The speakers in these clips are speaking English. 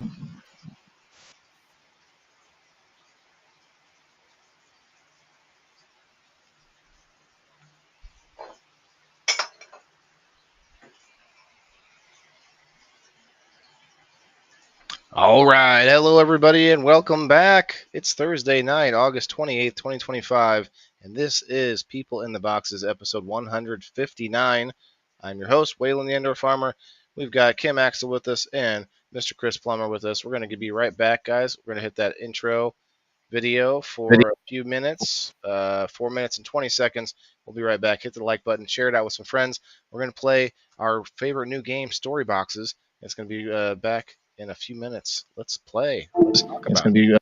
All right. Hello, everybody, and welcome back. It's Thursday night, August 28th, 2025, and this is People in the Boxes, episode 159. I'm your host, Waylon the Indoor Farmer. We've got Kim Axel with us and Mr. Chris Plummer with us. We're going to be right back, guys. We're going to hit that intro video for a few minutes, 4 minutes and 20 seconds. We'll be right back. Hit the like button, share it out with some friends. We're going to play our favorite new game, Story Boxes. It's going to be back in a few minutes. Let's play. Let's talk about it.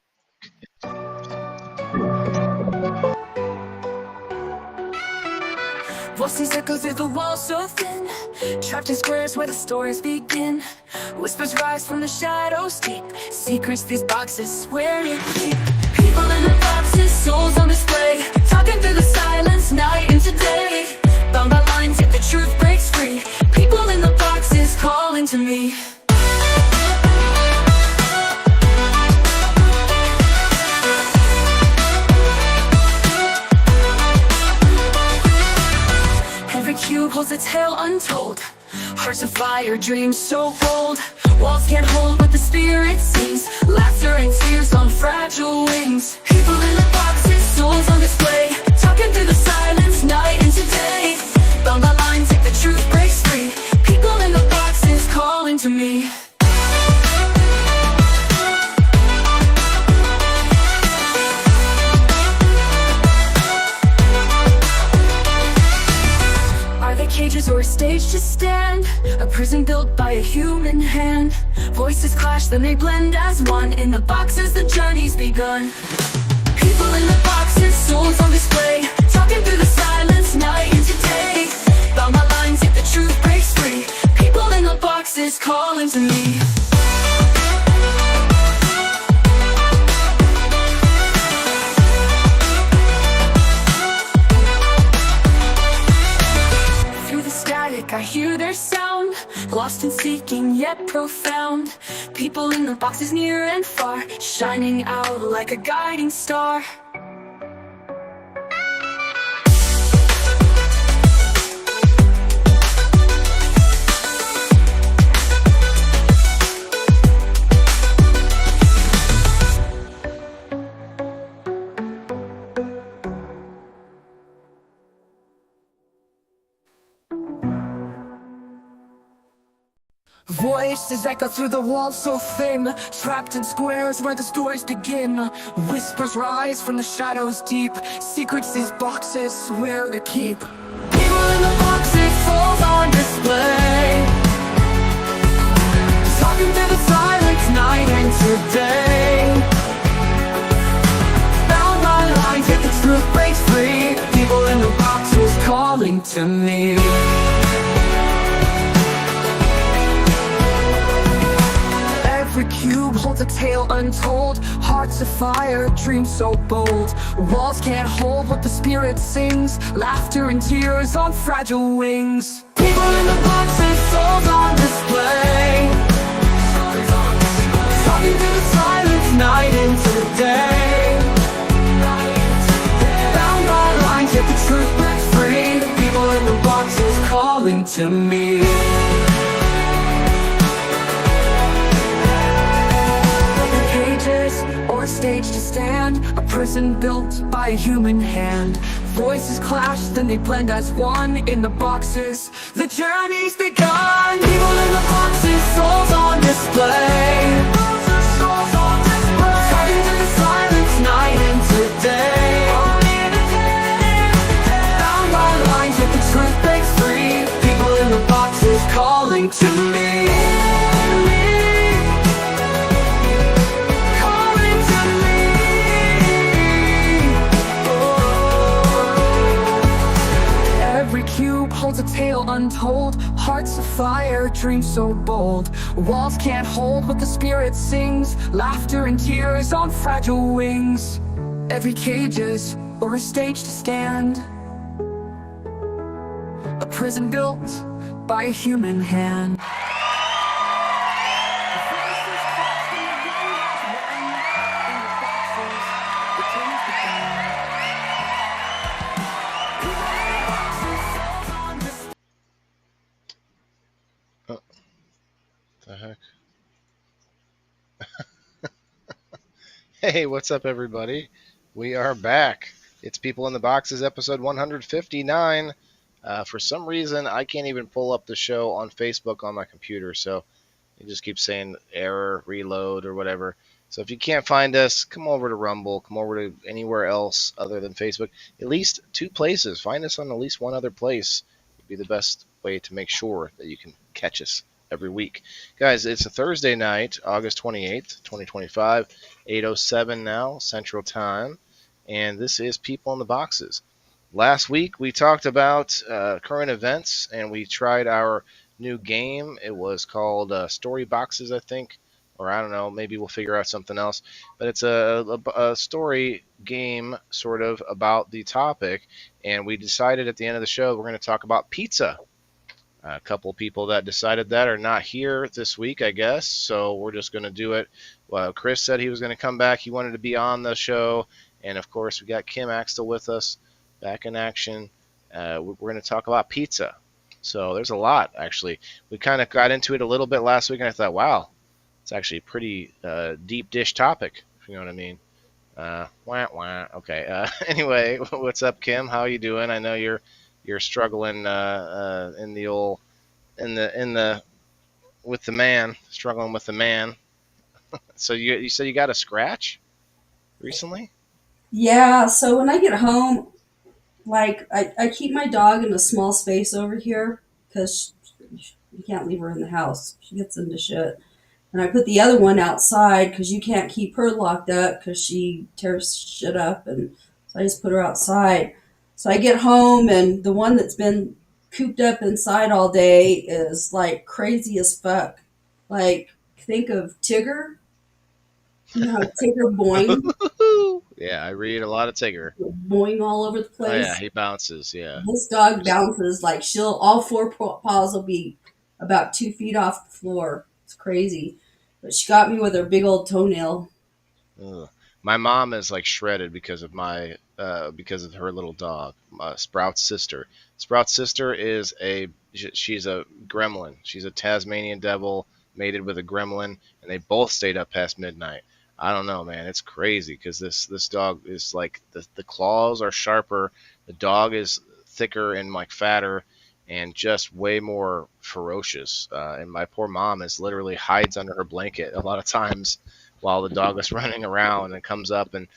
Voices echo through the walls so thin, trapped in squares where the stories begin. Whispers rise from the shadows deep, secrets these boxes swear to keep. People in the boxes, souls on display, talking through the silence, night into day. Bound by lines, yet the truth breaks free. People in the boxes calling to me. Cube holds a tale untold, hearts of fire, dreams so bold. Walls can't hold what the spirit sings, laughter and tears on fragile wings. People in the boxes, souls on display, talking through the silence, night into day. Bound by lines, like the truth breaks free. People in the boxes calling to me. Cages or a stage to stand, a prison built by a human hand. Voices clash, then they blend as one. In the boxes, the journey's begun. People in the boxes, souls on display, talking through the silence, night into day. Bound by lines, yet the truth breaks free. People in the boxes calling to me. I hear their sound, lost in seeking yet profound. People in the boxes near and far, shining out like a guiding star. Voices echo through the walls so thin, trapped in squares where the stories begin. Whispers rise from the shadows deep, secrets these boxes swear to keep. People in the boxes, souls on display, talking through the silence, night into day. Bound by lines, yet the truth breaks free. People in the boxes calling to me. Every cube holds a tale untold, hearts of fire, dreams so bold. Walls can't hold what the spirit sings, laughter and tears on fragile wings. People in the boxes, souls on display, talking through the silence, night into day. Bound by lines, yet the truth breaks free. People in the boxes calling to me. Or a stage to stand, a prison built by a human hand. Voices clash, then they blend as one. In the boxes, the journey's begun. People in the boxes, souls on display, talking through the silence, night into day. Bound by lines, yet the truth breaks free. People in the boxes calling to me. Holds a tale untold, hearts of fire, dreams so bold. Walls can't hold what the spirit sings, laughter and tears on fragile wings. Every cage is or a stage to stand, a prison built by a human hand. Hey, what's up, everybody? We are back. It's People in the Boxes, episode 159. For some reason, I can't even pull up the show on Facebook on my computer, so it just keeps saying error, reload, or whatever. So if you can't find us, come over to Rumble, come over to anywhere else other than Facebook. At least two places. Find us on at least one other place would be the best way to make sure that you can catch us every week. Guys, it's a Thursday night, August 28th, 2025, 8:07 now, Central Time, and this is People in the Boxes. Last week we talked about current events and we tried our new game. It was called Story Boxes, I think, or I don't know. Maybe we'll figure out something else. But it's a story game, sort of about the topic. And we decided at the end of the show we're going to talk about pizza. A couple of people that decided that are not here this week, I guess. So we're just going to do it. Well, Chris said he was going to come back. He wanted to be on the show. And of course, we got Kim Axtell with us, back in action. We're going to talk about pizza. So there's a lot, actually. We kind of got into it a little bit last week, and I thought, wow, it's actually a pretty deep dish topic, if you know what I mean. Wah, wah. Okay. Anyway, what's up, Kim? How are you doing? I know you're struggling in the old in the with the man, struggling with the man. So you said you got a scratch recently? Yeah, so when I get home, I keep my dog in a small space over here because you can't leave her in the house. She gets into shit. And I put the other one outside because you can't keep her locked up because she tears shit up. And so I just put her outside. So I get home, and the one that's been cooped up inside all day is like crazy as fuck. Like, think of Tigger. You know how Tigger boing, Yeah, I read a lot of Tigger. boing all over the Oh yeah, place. he bounces. Yeah. This dog bounces like she'll all four paws will be about 2 feet off the floor. It's crazy, but she got me with her big old toenail. Ugh. My mom is like shredded because of her little dog, Sprout's sister. Sprout's sister is she's a gremlin. She's a Tasmanian devil mated with a gremlin, and they both stayed up past midnight. I don't know, man. It's crazy because this dog is like the claws are sharper, the dog is thicker and like fatter, and just way more ferocious. And my poor mom is literally hides under her blanket a lot of times while the dog is running around and comes up and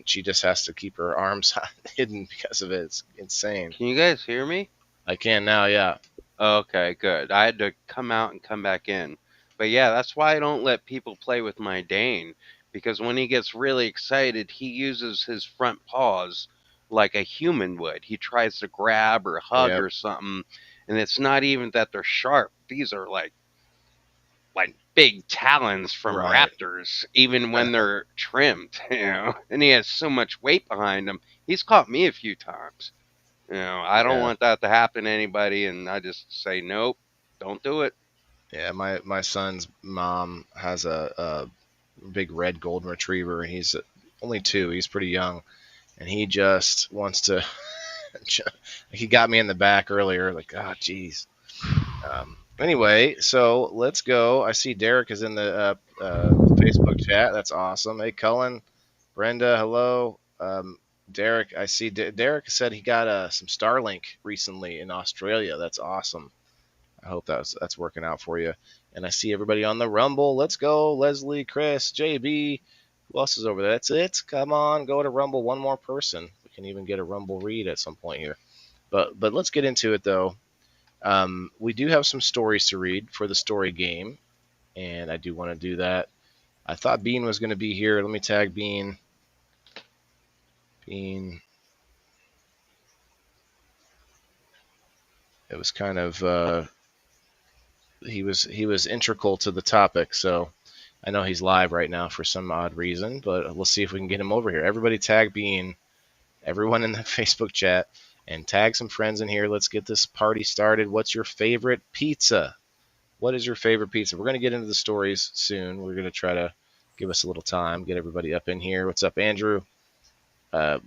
she just has to keep her arms hidden because of it. It's insane. Can you guys hear me? I can now, yeah. Okay, good. I had to come out and come back in. But yeah, that's why I don't let people play with my Dane. Because when he gets really excited, he uses his front paws like a human would. He tries to grab or hug Yep. or something. And it's not even that they're sharp. These are like big talons from Right. raptors, even when they're trimmed, And he has so much weight behind him. He's caught me a few times. I don't Yeah. want that to happen to anybody, and I just say nope, don't do it. Yeah, my son's mom has a big red golden retriever, and he's only 2. He's pretty young, and he just wants to. He got me in the back earlier, like, ah, oh, geez. Anyway, so let's go. I see Derek is in the Facebook chat. That's awesome. Hey, Cullen, Brenda, hello. Derek, I see. Derek said he got some Starlink recently in Australia. That's awesome. I hope that's working out for you. And I see everybody on the Rumble. Let's go, Leslie, Chris, JB. Who else is over there? That's it. Come on, go to Rumble. One more person. We can even get a Rumble read at some point here. But let's get into it though. We do have some stories to read for the story game, and I do want to do that. I thought Bean was going to be here. Let me tag Bean. Bean. It was kind of he was integral to the topic, so I know he's live right now for some odd reason, but we'll see if we can get him over here. Everybody tag Bean, everyone in the Facebook chat, and tag some friends in here. Let's get this party started. What's your favorite pizza? What is your favorite pizza? We're going to get into the stories soon. We're going to try to give us a little time, get everybody up in here. What's up, Andrew?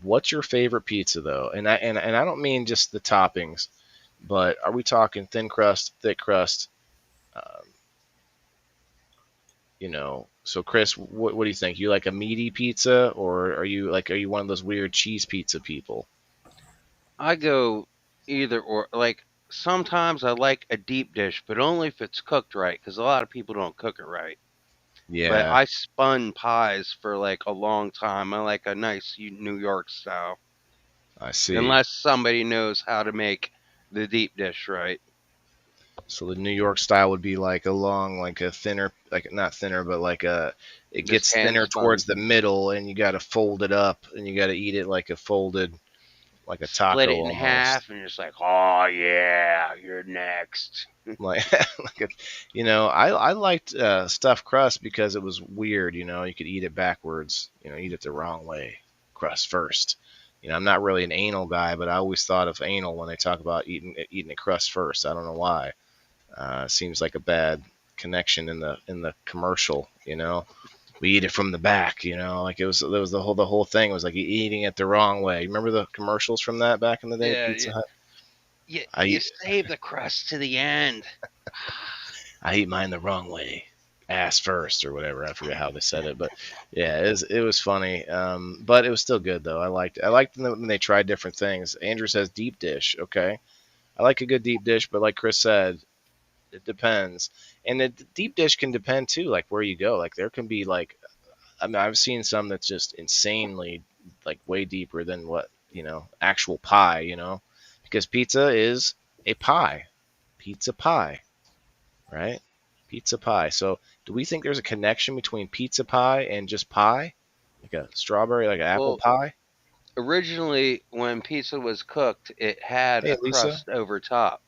What's your favorite pizza though? And I don't mean just the toppings, but are we talking thin crust, thick crust? Um, So Chris, what do you think? You like a meaty pizza, or are you one of those weird cheese pizza people? I go either or. Like sometimes I like a deep dish, but only if it's cooked right, because a lot of people don't cook it right. But Yeah, I spun pies for like a long time. I like a nice New York style, I see. unless somebody knows how to make the deep dish right. So the New York style would be like along like a thinner, like not thinner, but like it Just gets hand thinner spun, towards the middle, and you got to fold it up, and you got to eat it like a folded, like a split taco it in almost. half, and just like, oh yeah, you're next. Like, like I liked stuffed crust because it was weird. You could eat it backwards. Eat it the wrong way, crust first. I'm not really an anal guy, but I always thought of anal when they talk about eating a crust first. I don't know why. Seems like a bad connection in the commercial. We eat it from the back. Like it was the whole thing was like eating it the wrong way. Remember the commercials from that back in the day, Yeah, Pizza Hut? you I save the crust to the end. I eat mine the wrong way, ass first or whatever. I forget how they said it, but yeah, it was funny. But it was still good though. I liked them when they tried different things. Andrew says deep dish. Okay, I like a good deep dish, but like Chris said, it depends. And the deep dish can depend too, like where you go. Like there can be like I mean I've seen some that's just insanely like way deeper than what actual pie. Because pizza is a pie, pizza pie, right? Pizza pie. So, do we think there's a connection between pizza pie and just pie? Like a strawberry, like an apple Well, pie? originally, when pizza was cooked, it had Hey, a Lisa. crust over top.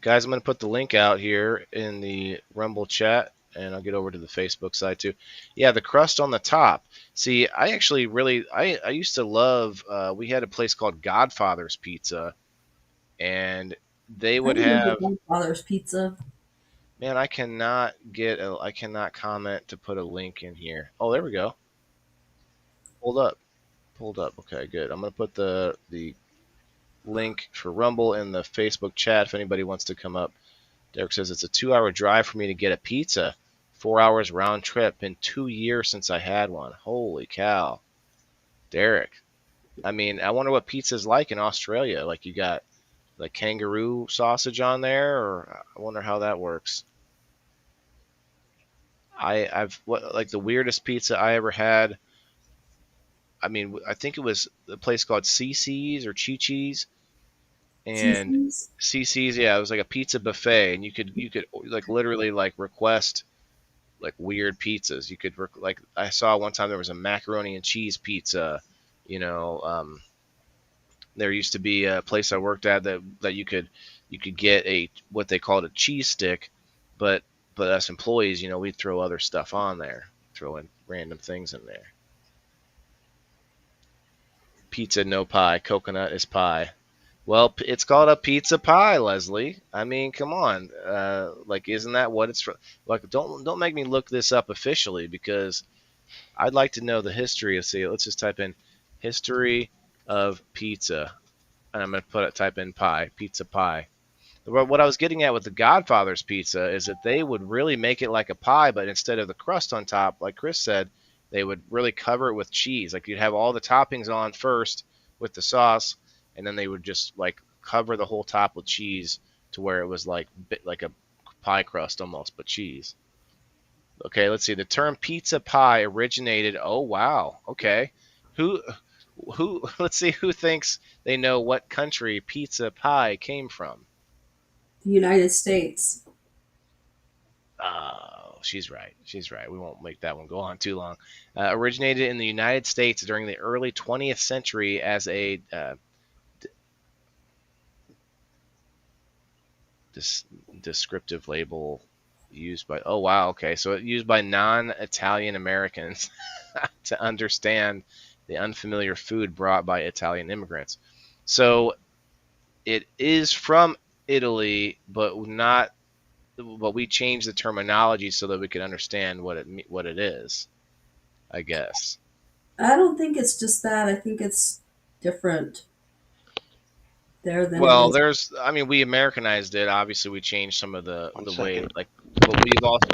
Guys, I'm going to put the link out here in the Rumble chat, and I'll get over to the Facebook side too. Yeah, the crust on the top. See, I actually really, I used to love, we had a place called Godfather's Pizza, and they I would remember have, Grandfather's Pizza. man, I cannot comment to put a link in here. Oh, there we go. Hold up. Pulled up. Okay, good. I'm gonna put the link for Rumble in the Facebook chat if anybody wants to come up. Derek says it's a 2-hour drive for me to get a pizza. 4 hours round trip. Been 2 years since I had one. Holy cow, Derek. I mean, I wonder what pizza's like in Australia. Like you got like kangaroo sausage on there, or I wonder how that works. I've what like the weirdest pizza I ever had. I mean, I think it was a place called CC's or Chi Chi's, and CC's? CC's, yeah, it was like a pizza buffet, and you could like literally like request like weird pizzas. Like I saw one time there was a macaroni and cheese pizza. You know, there used to be a place I worked at that you could get a what they called a cheese stick, but us employees, we'd throw other stuff on there, throw in random things in there. Pizza no pie, coconut is pie. Well, it's called a pizza pie, Leslie. I mean, come on. Like, isn't that what it's from? Like, don't make me look this up officially because I'd like to know the history of. See, let's just type in history of pizza, and I'm gonna type in pie, pizza pie. What I was getting at with the Godfather's pizza is that they would really make it like a pie, but instead of the crust on top, like Chris said, they would really cover it with cheese. Like you'd have all the toppings on first with the sauce, and then they would just like cover the whole top with cheese to where it was like a pie crust almost, but cheese. Okay, let's see. The term pizza pie originated. Oh wow. Okay, who who? Let's see who thinks they know what country pizza pie came from. The United States. Oh, she's right. She's right. We won't make that one go on too long. Originated in the United States during the early 20th century as a dis- descriptive label used by. Oh, wow. Okay. So it used by non Italian Americans to understand the unfamiliar food brought by Italian immigrants. So it is from Italy, but not. But we changed the terminology so that we could understand what it is. I guess. I don't think it's just that. I think it's different there than it Well, is. I mean, we Americanized it. Obviously, we changed some of the One the way, second. like but we've also,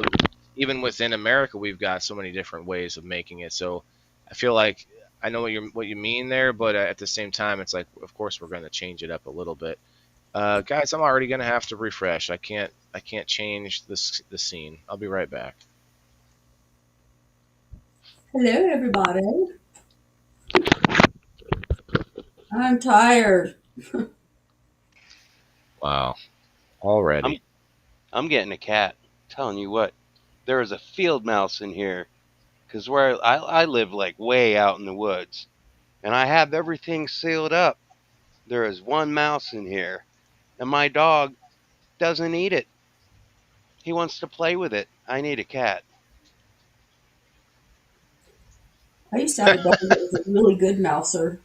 even within America, we've got so many different ways of making it. So I feel like I know what you mean there, but at the same time, it's like, of course, we're going to change it up a little bit. Guys, I'm already going to have to refresh. I can't change the scene. I'll be right back. Hello, everybody. I'm tired. Wow, I'm already. I'm getting a cat. Telling you what, there is a field mouse in here because where I live like way out in the woods, and I have everything sealed up. There is one mouse in here, and my dog doesn't eat it. He wants to play with it. I need a cat. I used to have a dog that was a really good mouser.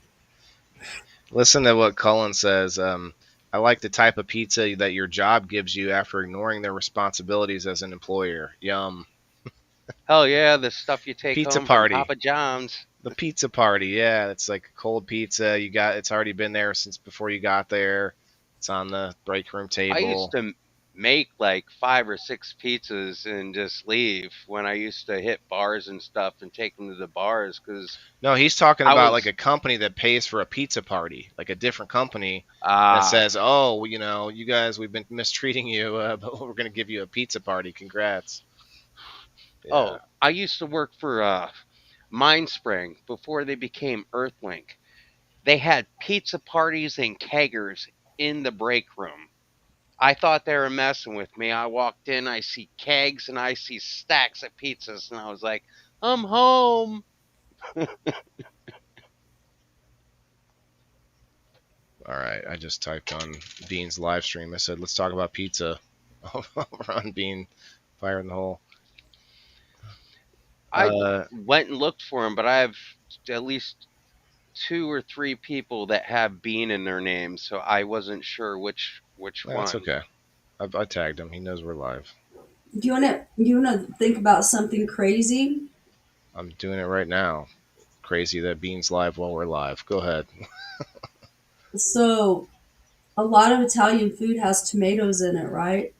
Listen to what Cullen says. I like the type of pizza that your job gives you after ignoring their responsibilities as an employer. Yum. Hell yeah, the stuff you take Pizza home from party. Papa John's. The pizza party. Yeah, it's like a cold pizza. It's already been there since before you got there. It's on the break room I used table. to make like 5 or 6 pizzas and just leave when I used to hit bars and stuff and take them to the bars because No, he's talking I about like was a company that pays for a pizza party, like a different company that ah says, "Oh, you guys, we've been mistreating you, but we're going to give you a pizza party. Congrats." Yeah. oh, I used to work for Mindspring before they became Earthlink. They had pizza parties and keggers in the break room. I thought they were messing with me. I walked in, I see kegs and I see stacks of pizzas, and I was like, I'm home. All right. I just typed on Bean's live stream. I said, "Let's talk about pizza." Over on Bean, fire in the hole. I Uh, went and looked for them, but I have at least 2 or 3 people that have Bean in their name, so I wasn't sure which that's one. okay. I tagged him. He knows we're live. Do you wanna think about something crazy? I'm doing it right now. Crazy that Bean's live while we're live. Go ahead. So a lot of Italian food has tomatoes in it, right?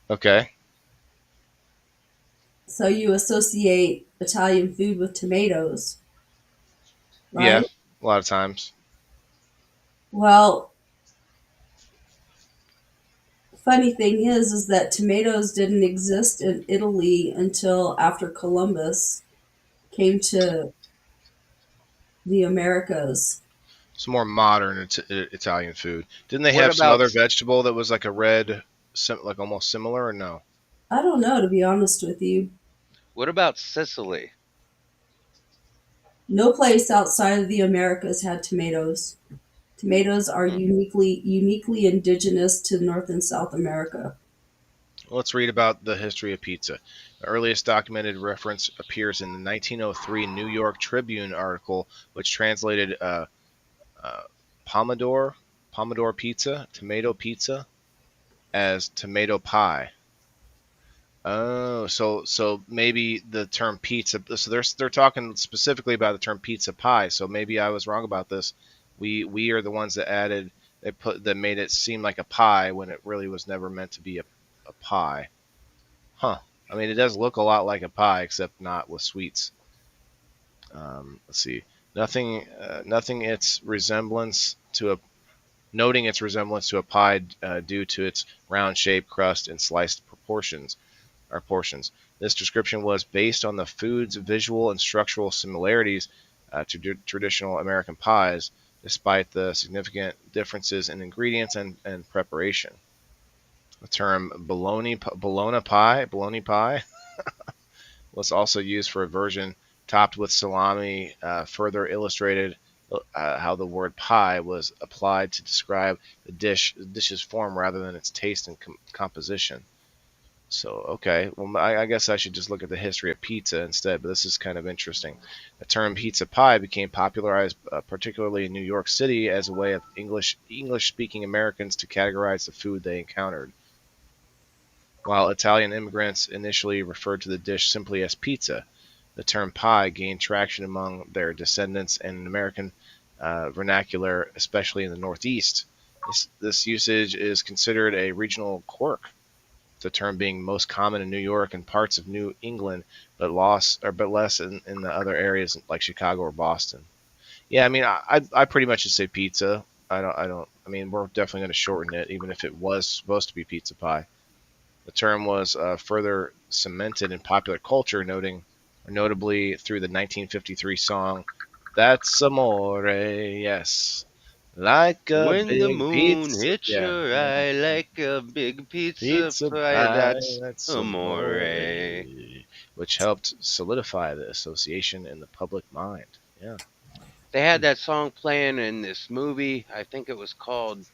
Okay. So you associate Italian food with tomatoes, Yeah. right? A lot of times. Well, funny thing is that tomatoes didn't exist in Italy until after Columbus came to the Americas. It's more modern Italian food. Didn't they What have some about other vegetable that was like a red, like almost similar, or no? I don't know, to be honest with you. what about Sicily? No place outside of the Americas had tomatoes. Tomatoes are Hmm. uniquely indigenous to North and South America. Let's read about the history of pizza. The earliest documented reference appears in the 1903 New York Tribune article, which translated uh, pomodoro, pomodoro pizza, tomato pizza, as tomato pie. Oh, so maybe the term pizza. So they're talking specifically about the term pizza pie. So maybe I was wrong about this. We are the ones that added that made it seem like a pie when it really was never meant to be a pie. Huh. I mean, it does look a lot like a pie, except not with sweets. Let's see. Nothing its resemblance to a noting its resemblance to a pie due to its round shape, crust, and sliced proportions. Or portions. This description was based on the food's visual and structural similarities to traditional American pies, despite the significant differences in ingredients and preparation. The term bologna pie, was also used for a version topped with salami, further illustrated how the word pie was applied to describe the dish's form rather than its taste and composition. So, okay, well, I guess I should just look at the history of pizza instead, but this is kind of interesting. The term pizza pie became popularized, particularly in New York City, as a way of English speaking Americans to categorize the food they encountered. While Italian immigrants initially referred to the dish simply as pizza, the term pie gained traction among their descendants in American vernacular, especially in the Northeast. This usage is considered a regional quirk, the term being most common in New York and parts of New England, but less in the other areas like Chicago or Boston. Yeah, I mean, I pretty much just say pizza. I don't. I mean, we're definitely going to shorten it, even if it was supposed to be pizza pie. The term was further cemented in popular culture, notably through the 1953 song "That's Amore." Yes, like a When the big moon pizza. hits Yeah, your eye like a big pizza pizza pie, pie. that's That's Amore, amore. which helped solidify the association in the public mind. Yeah. They had that song playing in this movie. I think it was called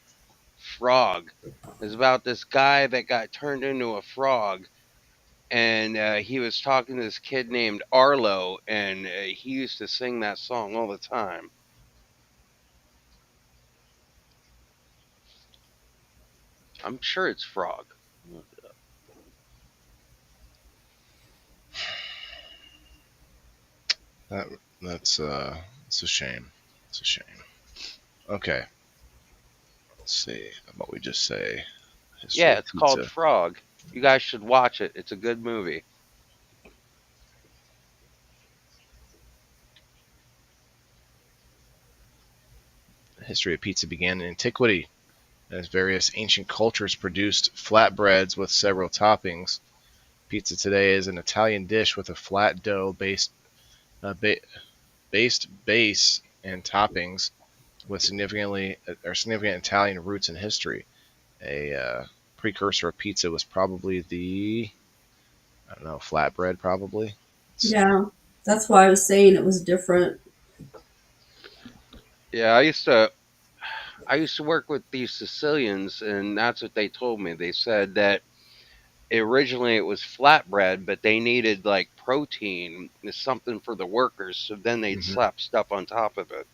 Frog. It's about this guy that got turned into a frog, and he was talking to this kid named Arlo, and he used to sing that song all the time. I'm sure it's Frog. That that's a shame. It's a shame. Okay, let's see. How about we just say history Yeah, of it's called pizza? Frog. You guys should watch it. It's a good movie. History of pizza began in antiquity, as various ancient cultures produced flatbreads with several toppings. Pizza today is an Italian dish with a flat dough ba- based base and toppings with significant Italian roots in history. A precursor of pizza was probably the I don't know flatbread probably. Let's see. Yeah, that's why I was saying it was different. Yeah, I used to work with these Sicilians, and that's what they told me. They said that originally it was flatbread, but they needed like protein, something for the workers, so then they'd Mhm. slap stuff on top of it.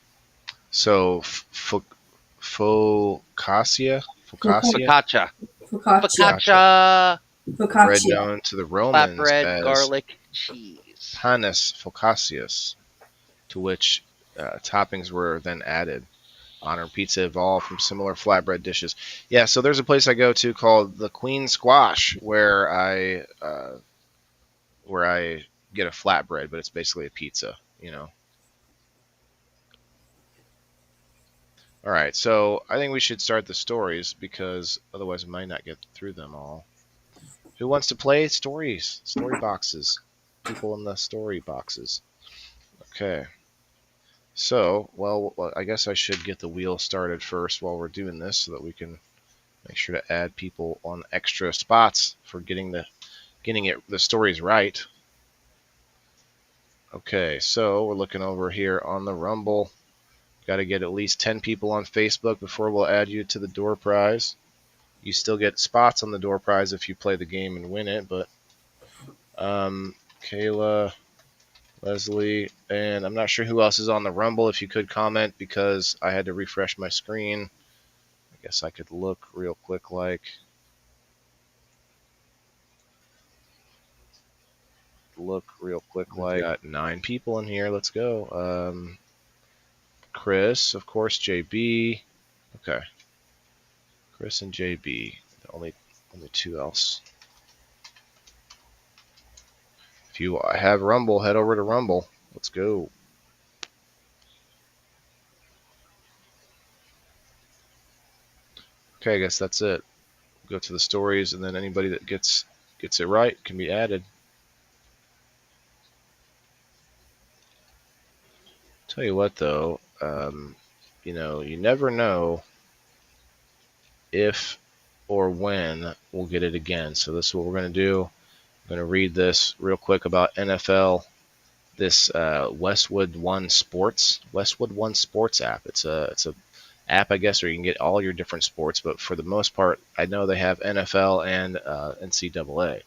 So focaccia, Focaccia, Focaccia. focaccia, focaccia, a bread Focaccia. known to the Romans flatbread, as garlic, cheese. panis focaccius, to which toppings were then added. Modern pizza evolved from similar flatbread dishes. Yeah, so there's a place I go to called the Queen Squash where I get a flatbread, but it's basically a pizza. You know. All right, so I think we should start the stories because otherwise we might not get through them all. Who wants to play stories? Story boxes. People in the story boxes. Okay. So, I guess I should get the wheel started first while we're doing this so that we can make sure to add people on extra spots for getting it the stories right. Okay, so we're looking over here on the Rumble. Got to get at least 10 people on Facebook before we'll add you to the door prize. You still get spots on the door prize if you play the game and win it, but Kayla, Leslie, and I'm not sure who else is on the Rumble. If you could comment because I had to refresh my screen. I guess I could look real quick like got 9 people in here. Let's go. Chris, of course, JB. Okay, Chris and JB. The only two else. If you have Rumble, head over to Rumble. Let's go. Okay, I guess that's it. Go to the stories, and then anybody that gets it right can be added. Tell you what, though, you never know if or when we'll get it again. So this is what we're going to do. I'm going to read this real quick about NFL. This Westwood One Sports app. It's a app, I guess, where you can get all your different sports. But for the most part, I know they have NFL and NCAA.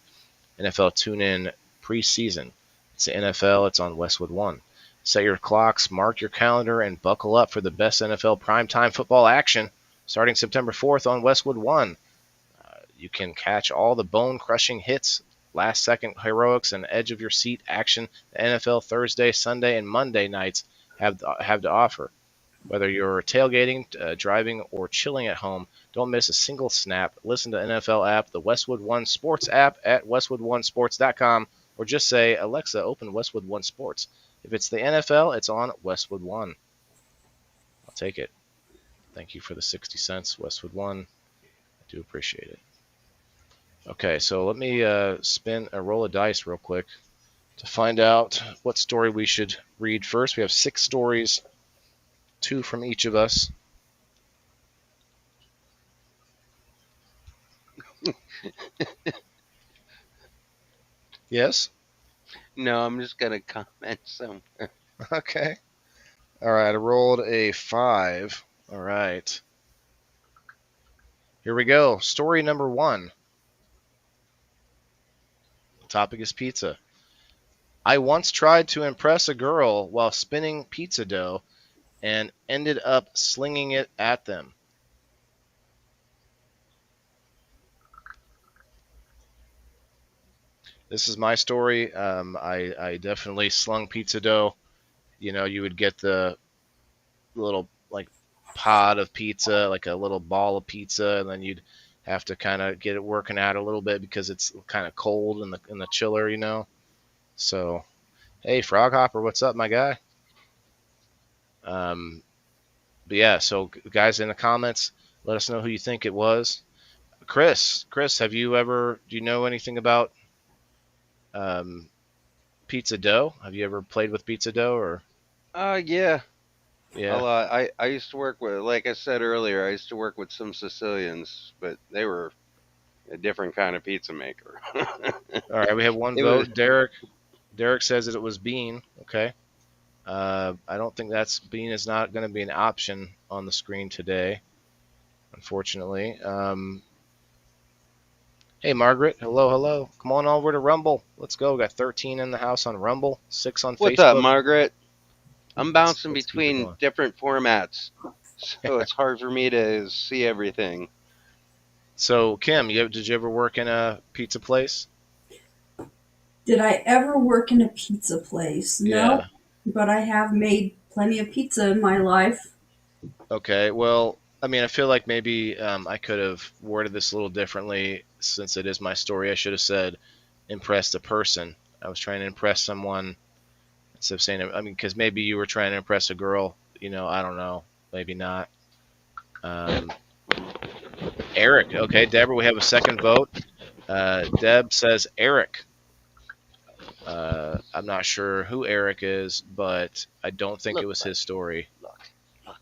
NFL Tune In preseason. It's the NFL. It's on Westwood One. Set your clocks, mark your calendar, and buckle up for the best NFL primetime football action starting September 4th on Westwood One. You can catch all the bone-crushing hits, last-second heroics, and edge-of-your-seat action the NFL Thursday, Sunday, and Monday nights have to offer. Whether you're tailgating, driving, or chilling at home, don't miss a single snap. Listen to NFL app, the Westwood One Sports app at westwoodonesports.com, or just say, Alexa, open Westwood One Sports. If it's the NFL, it's on Westwood One. I'll take it. Thank you for the 60 cents, Westwood One. I do appreciate it. Okay, so let me spin a roll of dice real quick to find out what story we should read first. We have 6 stories, 2 from each of us. Yes? No, I'm just gonna comment some. Okay. All right, I rolled a 5. All right. Here we go. Story number 1. The topic is pizza. I once tried to impress a girl while spinning pizza dough and ended up slinging it at them. This is my story. I definitely slung pizza dough. You know, you would get the little like pod of pizza, like a little ball of pizza, and then you'd have to kind of get it working out a little bit because it's kind of cold in the chiller, you know. So, hey, Frog Hopper, what's up, my guy? Um, but yeah, so guys in the comments, let us know who you think it was. Chris, have you ever? Do you know anything about um, pizza dough? Have you ever played with pizza dough or? Yeah. A Yeah. lot. I used to work with, like I said earlier, I used to work with some Sicilians, but they were a different kind of pizza maker. All right, we have one It was vote. Derek says that it was bean. Okay. I don't think that's bean is not going to be an option on the screen today, unfortunately. Hey, Margaret. Hello, hello. Come on over to Rumble. Let's go. We got 13 in the house on Rumble, 6 on What's up, Facebook. Margaret? I'm bouncing Let's keep it between going. different formats, so it's hard for me to see everything. So, Kim, did you ever work in a pizza place? Did I ever work in a pizza place? No, Yeah. but I have made plenty of pizza in my life. Okay. Well, I mean, I feel like maybe I could have worded this a little differently since it is my story. I should have said impressed a person. I was trying to impress someone instead of saying, I mean, because maybe you were trying to impress a girl. You know, I don't know. Maybe not. Um, Eric. Okay, Deborah, we have a second vote. Deb says Eric. I'm not sure who Eric is, but I don't think it Look, was his story. look, look,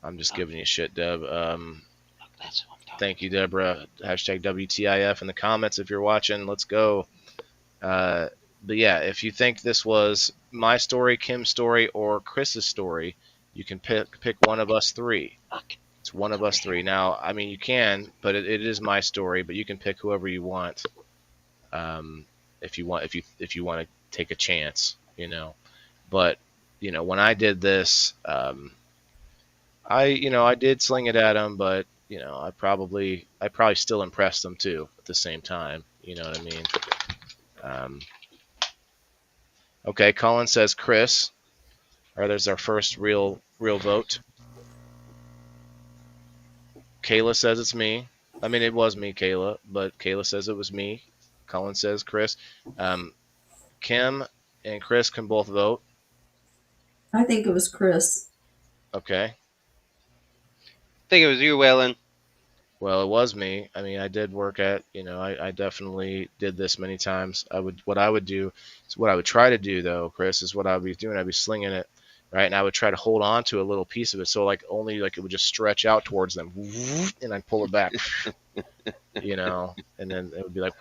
I'm just giving you shit, Deb. look. That's who I'm talking. Thank you, Deborah. Hashtag WTIF in the comments if you're watching. Let's go. Uh, but yeah, if you think this was my story, Kim's story, or Chris's story, you can pick one of us 3. Look, It's one of us 3. Now, I mean, you can, but it is my story. But you can pick whoever you want. If you want, if you want to take a chance, you know. But you know, when I did this, I did sling it at him, but you know, I probably still impressed them too at the same time. You know what I mean? Um, okay, Colin says Chris. All right, there's our first real vote. Kayla says it's me. I mean, it was me, Kayla, but Kayla says it was me. Colin says Chris. Um, Kim and Chris can both vote. I think it was Chris. Okay. I think it was you, Waylon. Well, it was me. I mean, I did work at, I definitely did this many times. What I would do, is what I would try to do though, Chris, is what I'd be doing. I'd be slinging it, right? And I would try to hold on to a little piece of it. So like only like it would just stretch out towards them and I'd pull it back, and then it would be like,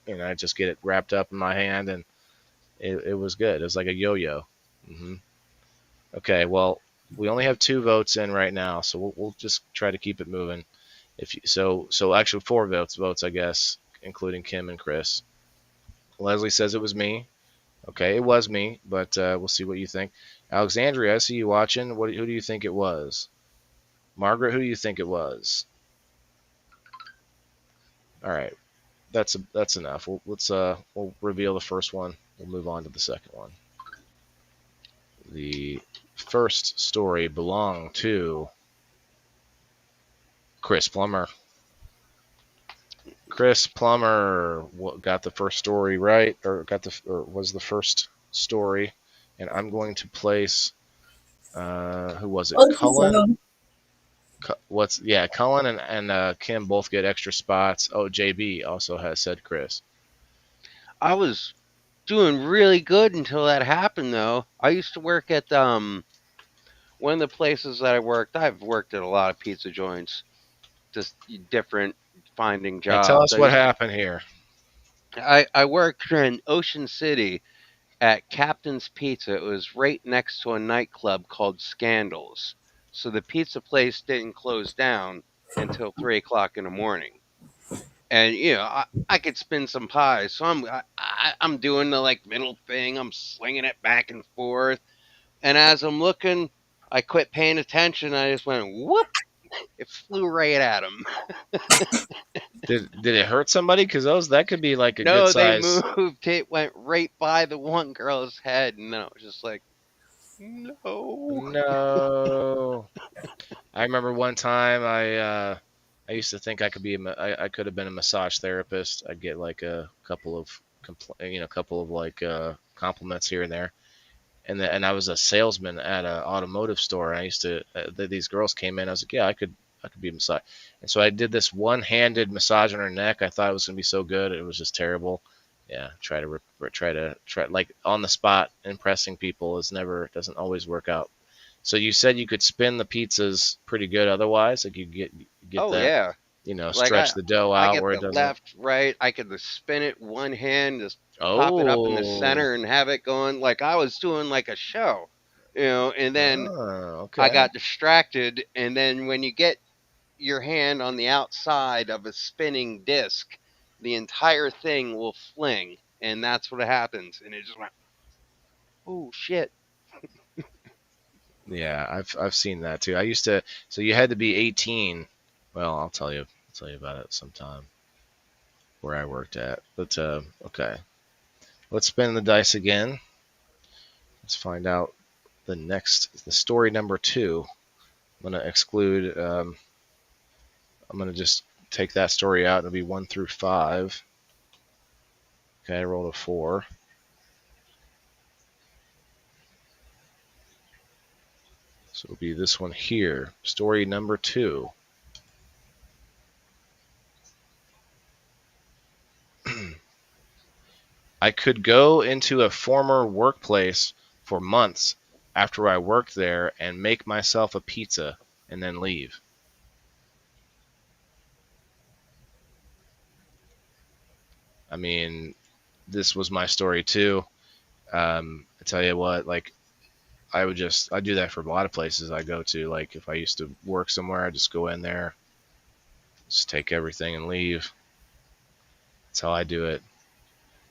and I'd just get it wrapped up in my hand and it was good. It was like a yo-yo. hmm Okay. Well, we only have 2 votes in right now, so we'll just try to keep it moving. So actually 4 votes I guess, including Kim and Chris. Leslie says it was me. Okay, it was me, but we'll see what you think. Alexandria, I see you watching. Who do you think it was? Margaret, who do you think it was? All right, that's enough. We'll reveal the first one. We'll move on to the second one. The first story belong to Chris Plummer. Chris Plummer got the first story right, or was the first story, and I'm going to place who was it? Oh, she's Cullen. Cullen and Kim both get extra spots. Oh, JB also has said Chris. I was doing really good until that happened, though. I used to work at one of the places that I worked. I've worked at a lot of pizza joints, just different finding Yeah, tell jobs. us what happened here. I worked in Ocean City at Captain's Pizza. It was right next to a nightclub called Scandals. So the pizza place didn't close down until 3 o'clock in the morning. And I could spin some pies, so I'm doing the like middle thing. I'm slinging it back and forth, and as I'm looking, I quit paying attention. I just went whoop! It flew right at him. Did it hurt somebody? Because that could be like a good No, they size. moved. It went right by the one girl's head, and then I was just like, no. No. I remember one time I used to think I could have been a massage therapist. I'd get like a couple of like compliments here and there. And I was a salesman at an automotive store. And I used to these girls came in. I was like, yeah, I could be a massage. And so I did this one-handed massage on her neck. I thought it was gonna be so good. It was just terrible. Yeah, try like on the spot impressing people is never doesn't always work out. So you said you could spin the pizzas pretty good otherwise, like you get Oh that, yeah, like stretch the dough I out get where it the doesn't. left, right. I could just spin it one hand, just pop it up in the Oh, center, and have it going like I was doing like a show, And then I okay. got distracted, and then when you get your hand on the outside of a spinning disc, the entire thing will fling, and that's what happens. And it just went, oh shit. Yeah, I've seen that too. I used to. So you had to be 18. Well, I'll tell you about it sometime where I worked at. But okay, let's spin the dice again. Let's find out the story number two. I'm gonna exclude. I'm gonna just take that story out. It'll be 1 through 5. Okay, I rolled a 4. So it'll be this one here. Story number 2. I could go into a former workplace for months after I worked there and make myself a pizza and then leave. I mean, this was my story too. I tell you what, like I do that for a lot of places I go to. Like if I used to work somewhere, I just go in there, just take everything and leave. That's how I do it.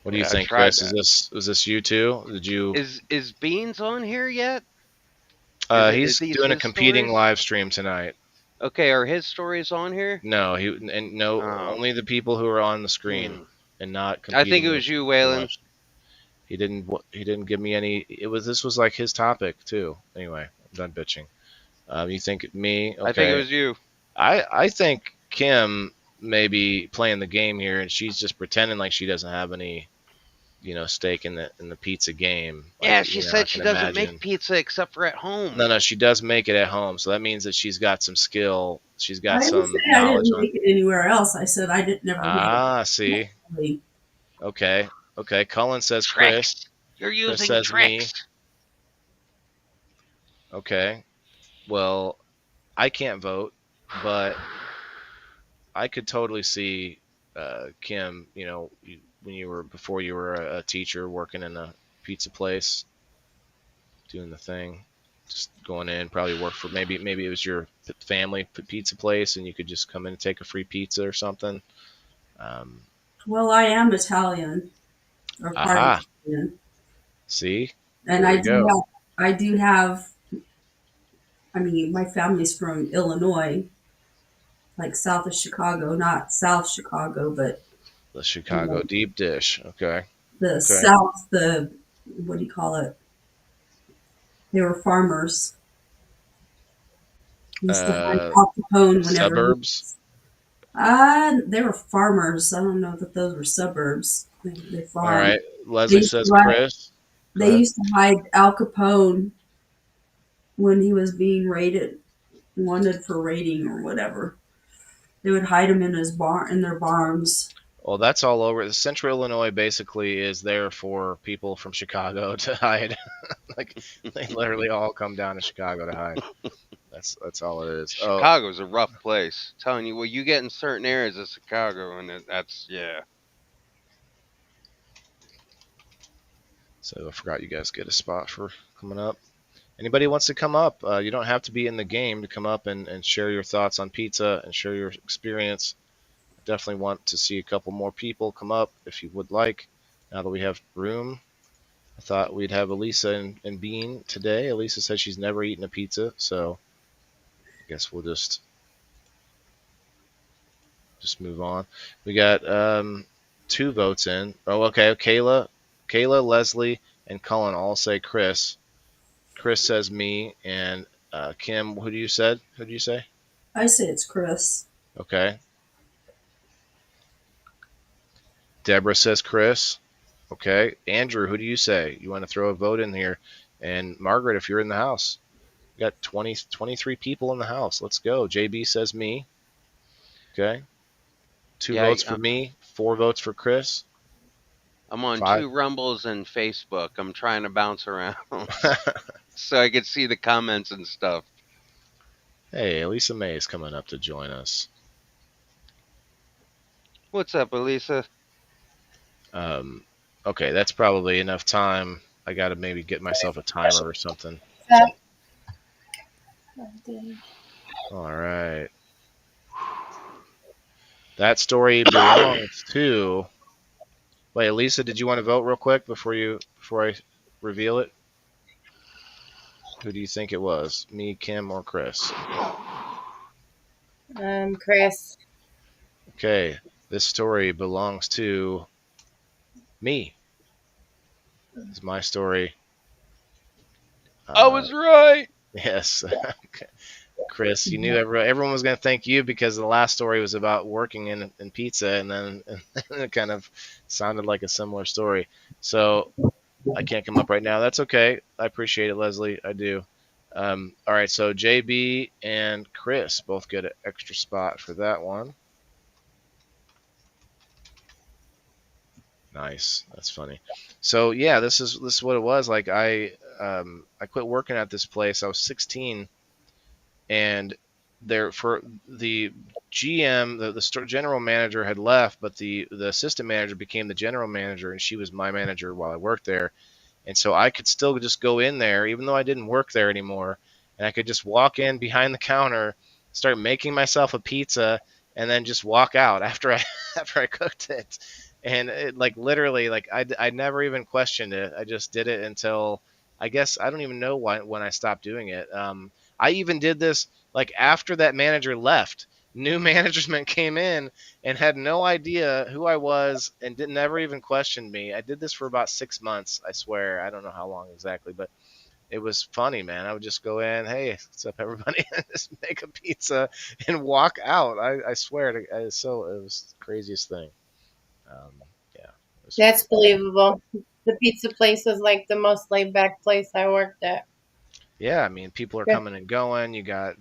What do you Yeah, I think, tried Chris? that. Is this you too? Did you? Is Beans on here yet? Is He's these doing a his competing stories? live stream tonight. Okay, are his stories on here? No, no, Oh, only the people who are on the screen hmm. and not I think it competing was with you, the live. Waylon. He didn't give me any. This was like his topic too. Anyway, I'm done bitching. You think me? I think it Okay. was you. I think Kim may be playing the game here, and she's just pretending like she doesn't have any stake in the pizza game. Like Yeah, she I said she can doesn't make imagine. pizza except for at No, home. no, she does make it at home, so that means that she's got some skill. She's I got didn't say some I knowledge didn't on. make it anywhere else. I said I didn't never made Ah, see. it. Okay, okay. Cullen says Chris. Tricks. You're Chris using says me. tricks. Okay. Well, I can't vote, but I could totally see Kim. When you were before you were a teacher working in a pizza place, doing the thing, just going in, probably work for maybe it was your family pizza place, and you could just come in and take a free pizza or something. Um, Well, I am Italian or part aha. Italian, See, and there we go. I do have. I mean, my family's from Illinois, like south of Chicago, not South Chicago, but The you Chicago know, deep dish. Okay. the Okay. South, the what do you call it? They were farmers. He used to hunt Uh, Al Capone whenever he. suburbs. They were farmers. I don't know that those were suburbs. They All farmed. right. They Leslie used to says ride, Chris. Go they ahead. used to hide Al Capone when he was being raided, wanted for raiding or whatever. They would hide him in his barn, in their barns. Well, that's all over. Central Illinois basically is there for people from Chicago to hide. Like they literally all come down to Chicago to hide. That's all it is. Oh, Chicago's a rough place. Telling you, well, you get in certain areas of Chicago, and that's yeah. so I forgot you guys get a spot for coming up. Anybody wants to come up, you don't have to be in the game to come up and share your thoughts on pizza and share your experience. I definitely want to see a couple more people come up if you would like. Now that we have room, I thought we'd have Elisa and Bean today. Elisa said she's never eaten a pizza, so I guess we'll just move on. We got two votes in. Oh, okay. Kayla, Leslie, and Cullen all say Chris. Chris says me, and Kim. Who do you said? Who do you say? I say it's Chris. Okay. Deborah says Chris. Okay. Andrew, who do you say? You want to throw a vote in here? And Margaret, if you're in the house, we got 23 people in the house. Let's go. JB says me. Okay. Two Yeah, votes for me. Four votes for Chris. I'm on Five. two Rumbles and Facebook. I'm trying to bounce around so I can see the comments and stuff. Hey, Elisa May is coming up to join us. What's up, Elisa? Um, okay, that's probably enough time. I got to maybe get myself a timer or something. All right. That story belongs to. Wait, Lisa, did you want to vote real quick before I reveal it? Who do you think it was? Me, Kim, or Chris? Chris. Okay, this story belongs to me. It's my story. I was right. Yes. Chris, you knew everyone was going to thank you because the last story was about working in pizza, and then it kind of sounded like a similar story. So I can't come up right now. That's okay. I appreciate it, Leslie. I do. All right, so JB and Chris both get an extra spot for that one. Nice. That's funny. So yeah, this is what it was. Like I quit working at this place. I was 16, and there for the GM, the general manager had left, but the assistant manager became the general manager, and she was my manager while I worked there. And so I could still just go in there, even though I didn't work there anymore, and I could just walk in behind the counter, start making myself a pizza, and then just walk out after I after I cooked it. And it, like literally, like I never even questioned it. I just did it until I guess I don't even know why when I stopped doing it. I even did this like after that manager left. New management came in and had no idea who I was and did never even questioned me. I did this for about 6 months. I swear. I don't know how long exactly, but it was funny, man. I would just go in, hey, what's up, everybody? And just make a pizza and walk out. I swear, it was the craziest thing. Um, yeah, it was That's fun. believable. The pizza place was like the most laid back place I worked at. Yeah, I mean, people are Yeah. coming and going. You got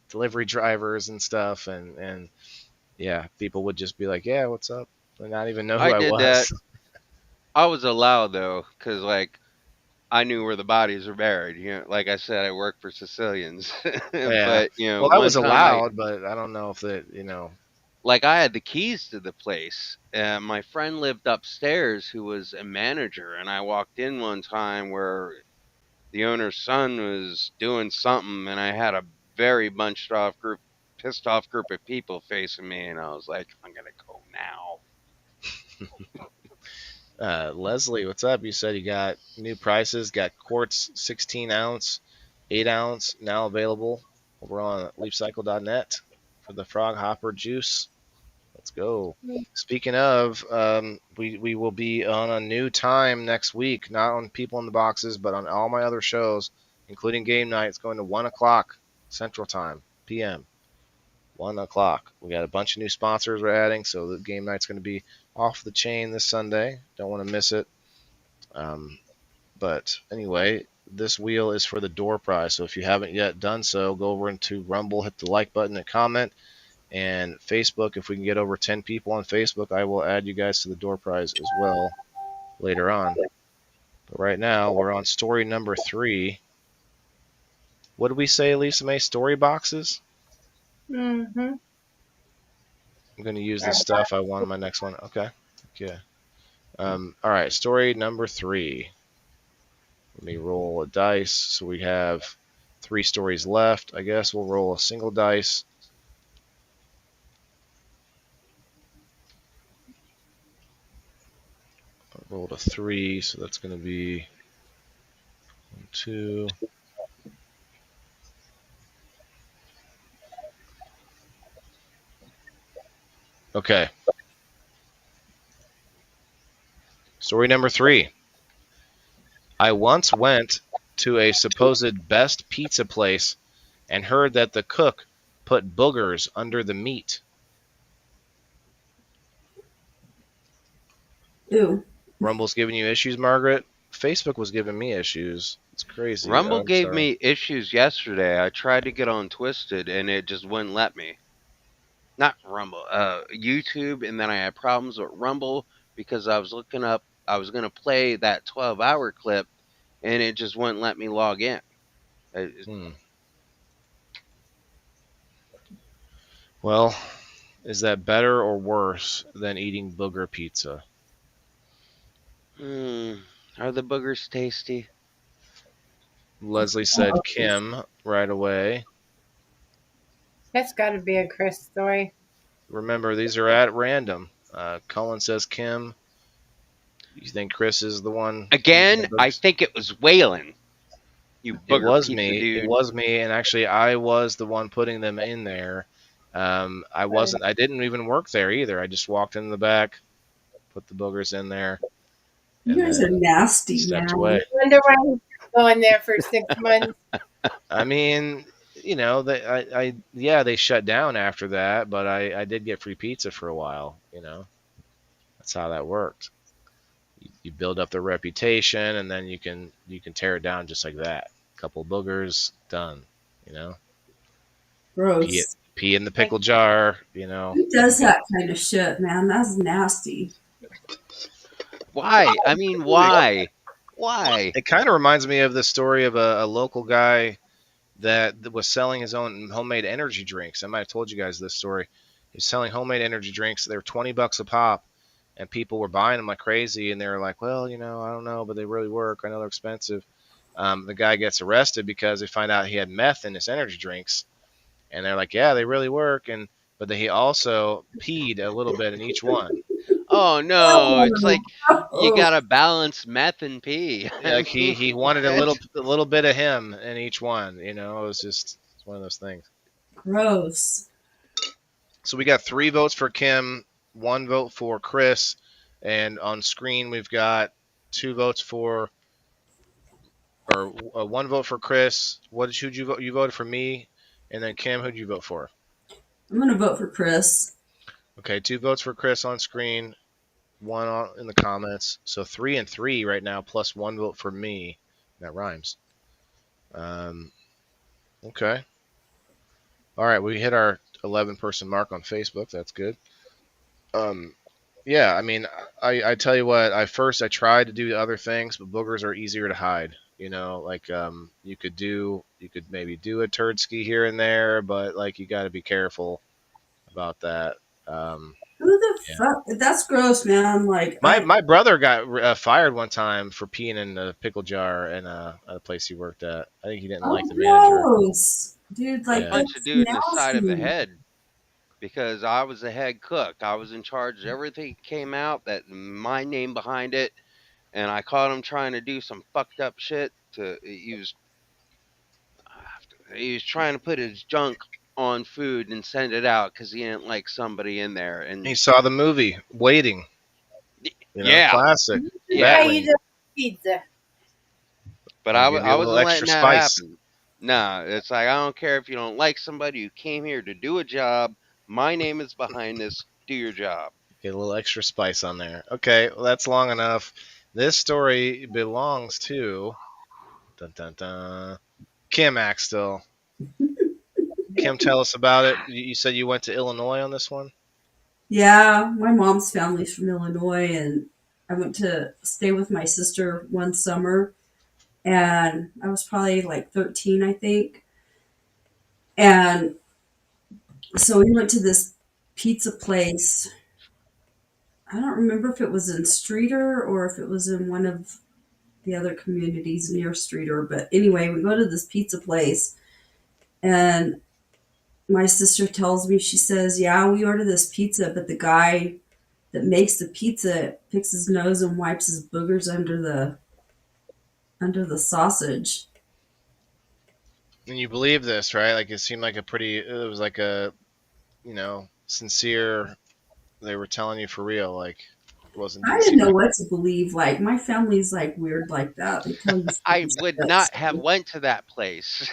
delivery drivers and stuff, and yeah, people would just be like, yeah, what's up? And not even know who I I did that. was. I was allowed though, cause like I knew where the bodies were buried. You know, like I said, I work for Sicilians. Yeah. But you know, Well, I one was time allowed, but I don't know if that. like I had the keys to the place, and my friend lived upstairs who was a manager, and I walked in one time where the owner's son was doing something, and I had a very pissed off group of people facing me, and I was like, I'm gonna go now. Leslie, what's up? You said you got new prices, got quarts 16 ounce, 8 ounce now available over on leafcycle.net for the frog hopper juice. Let's go. Speaking of, we will be on a new time next week, not on People in the Boxes, but on all my other shows, including Game Night. It's going to 1 o'clock Central Time PM. 1 o'clock. We got a bunch of new sponsors we're adding, so the Game Night's going to be off the chain this Sunday. Don't want to miss it. Um, but anyway, this wheel is for the door prize. So if you haven't yet done so, go over into Rumble, hit the like button and comment. And Facebook, if we can get over 10 people on Facebook, I will add you guys to the door prize as well later on. But right now, we're on story number 3. What did we say, Lisa May? Story boxes? Mm-hmm. I'm going to use the stuff I want on my next one. Okay. Okay. All right, story number 3. Let me roll a dice. So we have 3 stories left. I guess we'll roll a single dice. I rolled a 3, so that's going to be 1, 2. Okay. Story number 3. I once went to a supposed best pizza place and heard that the cook put boogers under the meat. Ew. Rumble's giving you issues, Margaret? Facebook was giving me issues. It's crazy. Rumble I'm gave sorry. me issues yesterday. I tried to get on Twisted and it just wouldn't let me. Not Rumble, YouTube, and then I had problems with Rumble because I was looking up, I was going to play that 12-hour clip and it just wouldn't let me log in. Hmm. Well, is that better or worse than eating booger pizza? Are the boogers tasty? Leslie said Kim right away. That's got to be a Chris story. Remember, these are at random. Cullen says Kim. You think Chris is the one? Again, I think it was Waylon. You It booger was pizza me. It dude. was me, and actually, I was the one putting them in there. I wasn't. I didn't even work there either. I just walked in the back, put the boogers in there, You and guys are then nasty, stepped man. away. Wonder why he's going there for 6 months. I mean, yeah, they shut down after that, but I did get free pizza for a while. That's how that worked. You build up the reputation, and then you can tear it down just like that. Couple boogers, done. You know, pee Gross. pee in the pickle jar. Who does that kind of shit, man? That's nasty. Why? I mean, why? Why? It kind of reminds me of the story of a local guy that was selling his own homemade energy drinks. I might have told you guys this story. He's selling homemade energy drinks. They were $20 a pop, and people were buying them like crazy. And they were like, "Well, I don't know, but they really work. I know they're expensive." The guy gets arrested because they find out he had meth in his energy drinks, and they're like, "Yeah, they really work." But he also peed a little bit in each one. Oh no! It's like you Oh, gotta balance meth and pee. I Like he mean, he wanted a little what? a little bit of him in each one. It was just it's one of those things. gross. So we got 3 votes for Kim, 1 vote for Chris, and on screen we've got 2 votes for, or 1 vote for Chris. Who'd you vote? You voted for me, and then Kim, who'd you vote for? I'm gonna vote for Chris. Okay, 2 votes for Chris on screen, in the comments. So 3 and 3 right now, plus 1 vote for me. That rhymes. Um, okay. All right, we hit our 11-person mark on Facebook. That's good. Um, yeah, I mean, I tell you what, I tried to do other things, but boogers are easier to hide. Like you could maybe do a turd ski here and there, but like you got to be careful about that. Um, Who the yeah. fuck? That's gross, man. Like My brother got fired one time for peeing in a pickle jar at a place he worked at. I think he didn't like oh, the manager. gross, dude. Like Yeah. Punch a that's dude in the side of the nasty. head because I was the head cook. I was in charge of everything came out that my name behind it, and I caught him trying to do some fucked up shit. He was trying to put his junk on food and send it out because he didn't like somebody in there. He And saw the movie Waiting. yeah, Classic. How yeah. you Batwing. do pizza? But I'll give I you a little wasn't letting extra that spice. happen. Nah, it's like I don't care if you don't like somebody. You came here to do a job. My name is behind this. Do your job. Get a little extra spice on there. Okay, well, that's long enough. This story belongs to dun, dun, dun, Kim Axtell. Kim, tell us about it. You said you went to Illinois on this one? Yeah, my mom's family's from Illinois, and I went to stay with my sister one summer, and I was probably like 13, I think. And so we went to this pizza place. I don't remember if it was in Streeter or if it was in one of the other communities near Streeter, but anyway, we go to this pizza place, and my sister tells me, she says, "Yeah, we ordered this pizza, but the guy that makes the pizza picks his nose and wipes his boogers under the sausage." And you believe this, right? Like it seemed like a pretty. It was like a sincere. They were telling you for real. Like it wasn't. I Didn't didn't seem know like. what to believe. Like my family's like weird like that. They tell you I stupid would not have stuff. went to that place.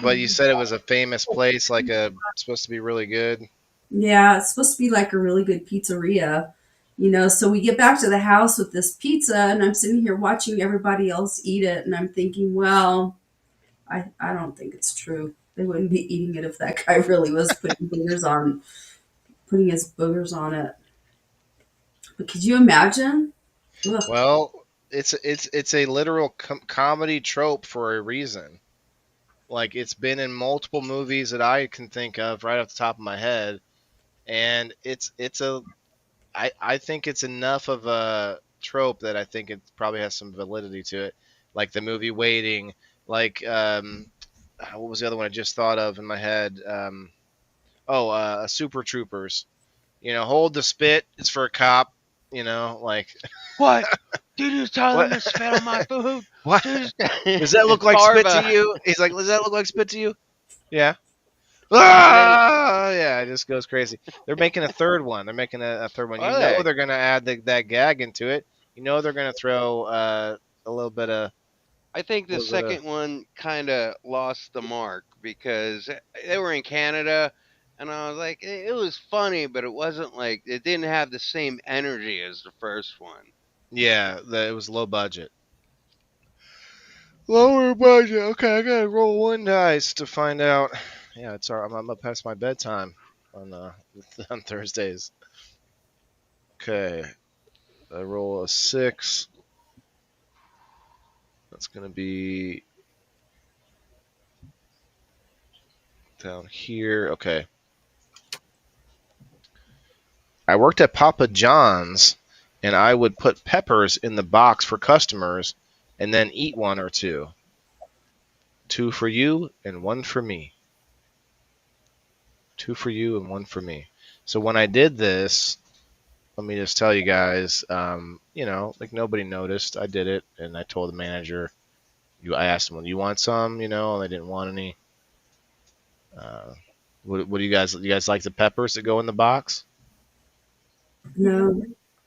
But you said it was a famous place, like a supposed to be really good. Yeah, it's supposed to be like a really good pizzeria. So we get back to the house with this pizza, and I'm sitting here watching everybody else eat it, and I'm thinking, well, I don't think it's true. They wouldn't be eating it if that guy really was putting his boogers on it. But could you imagine? Ugh. Well, it's a literal comedy trope for a reason. Like it's been in multiple movies that I can think of right off the top of my head, and it's a I think it's enough of a trope that I think it probably has some validity to it. Like the movie Waiting, like what was the other one I just thought of in my head? Super Troopers. Hold the spit. It's for a cop. Like What? Did you tell what? them to spit on my food? What? Just Does that look like spit to Farva. you? He's like, does that look like spit to you? Yeah. And then Yeah, it just goes crazy. They're making a third one. They're making a third one. are they? They're gonna add that gag into it. They're gonna throw a little bit of I think a the little bit of second one kind of lost the mark because they were in Canada, and I was like, it was funny, but it wasn't like it didn't have the same energy as the first one. yeah. It was low budget. Lower budget. Okay, I gotta roll one dice to find out. Yeah, it's all right. I'm up past my bedtime on on Thursdays. Okay, I roll a 6. That's gonna be down here. Okay. I worked at Papa John's, and I would put peppers in the box for customers and then eat one or two. Two for you and one for me. Two for you and one for me. So when I did this, let me just tell you guys, like nobody noticed. I did it, and I told the manager. I asked them, "Do you want some?" And they didn't want any. Uh, what do you guys? You guys like the peppers that go in the box? No,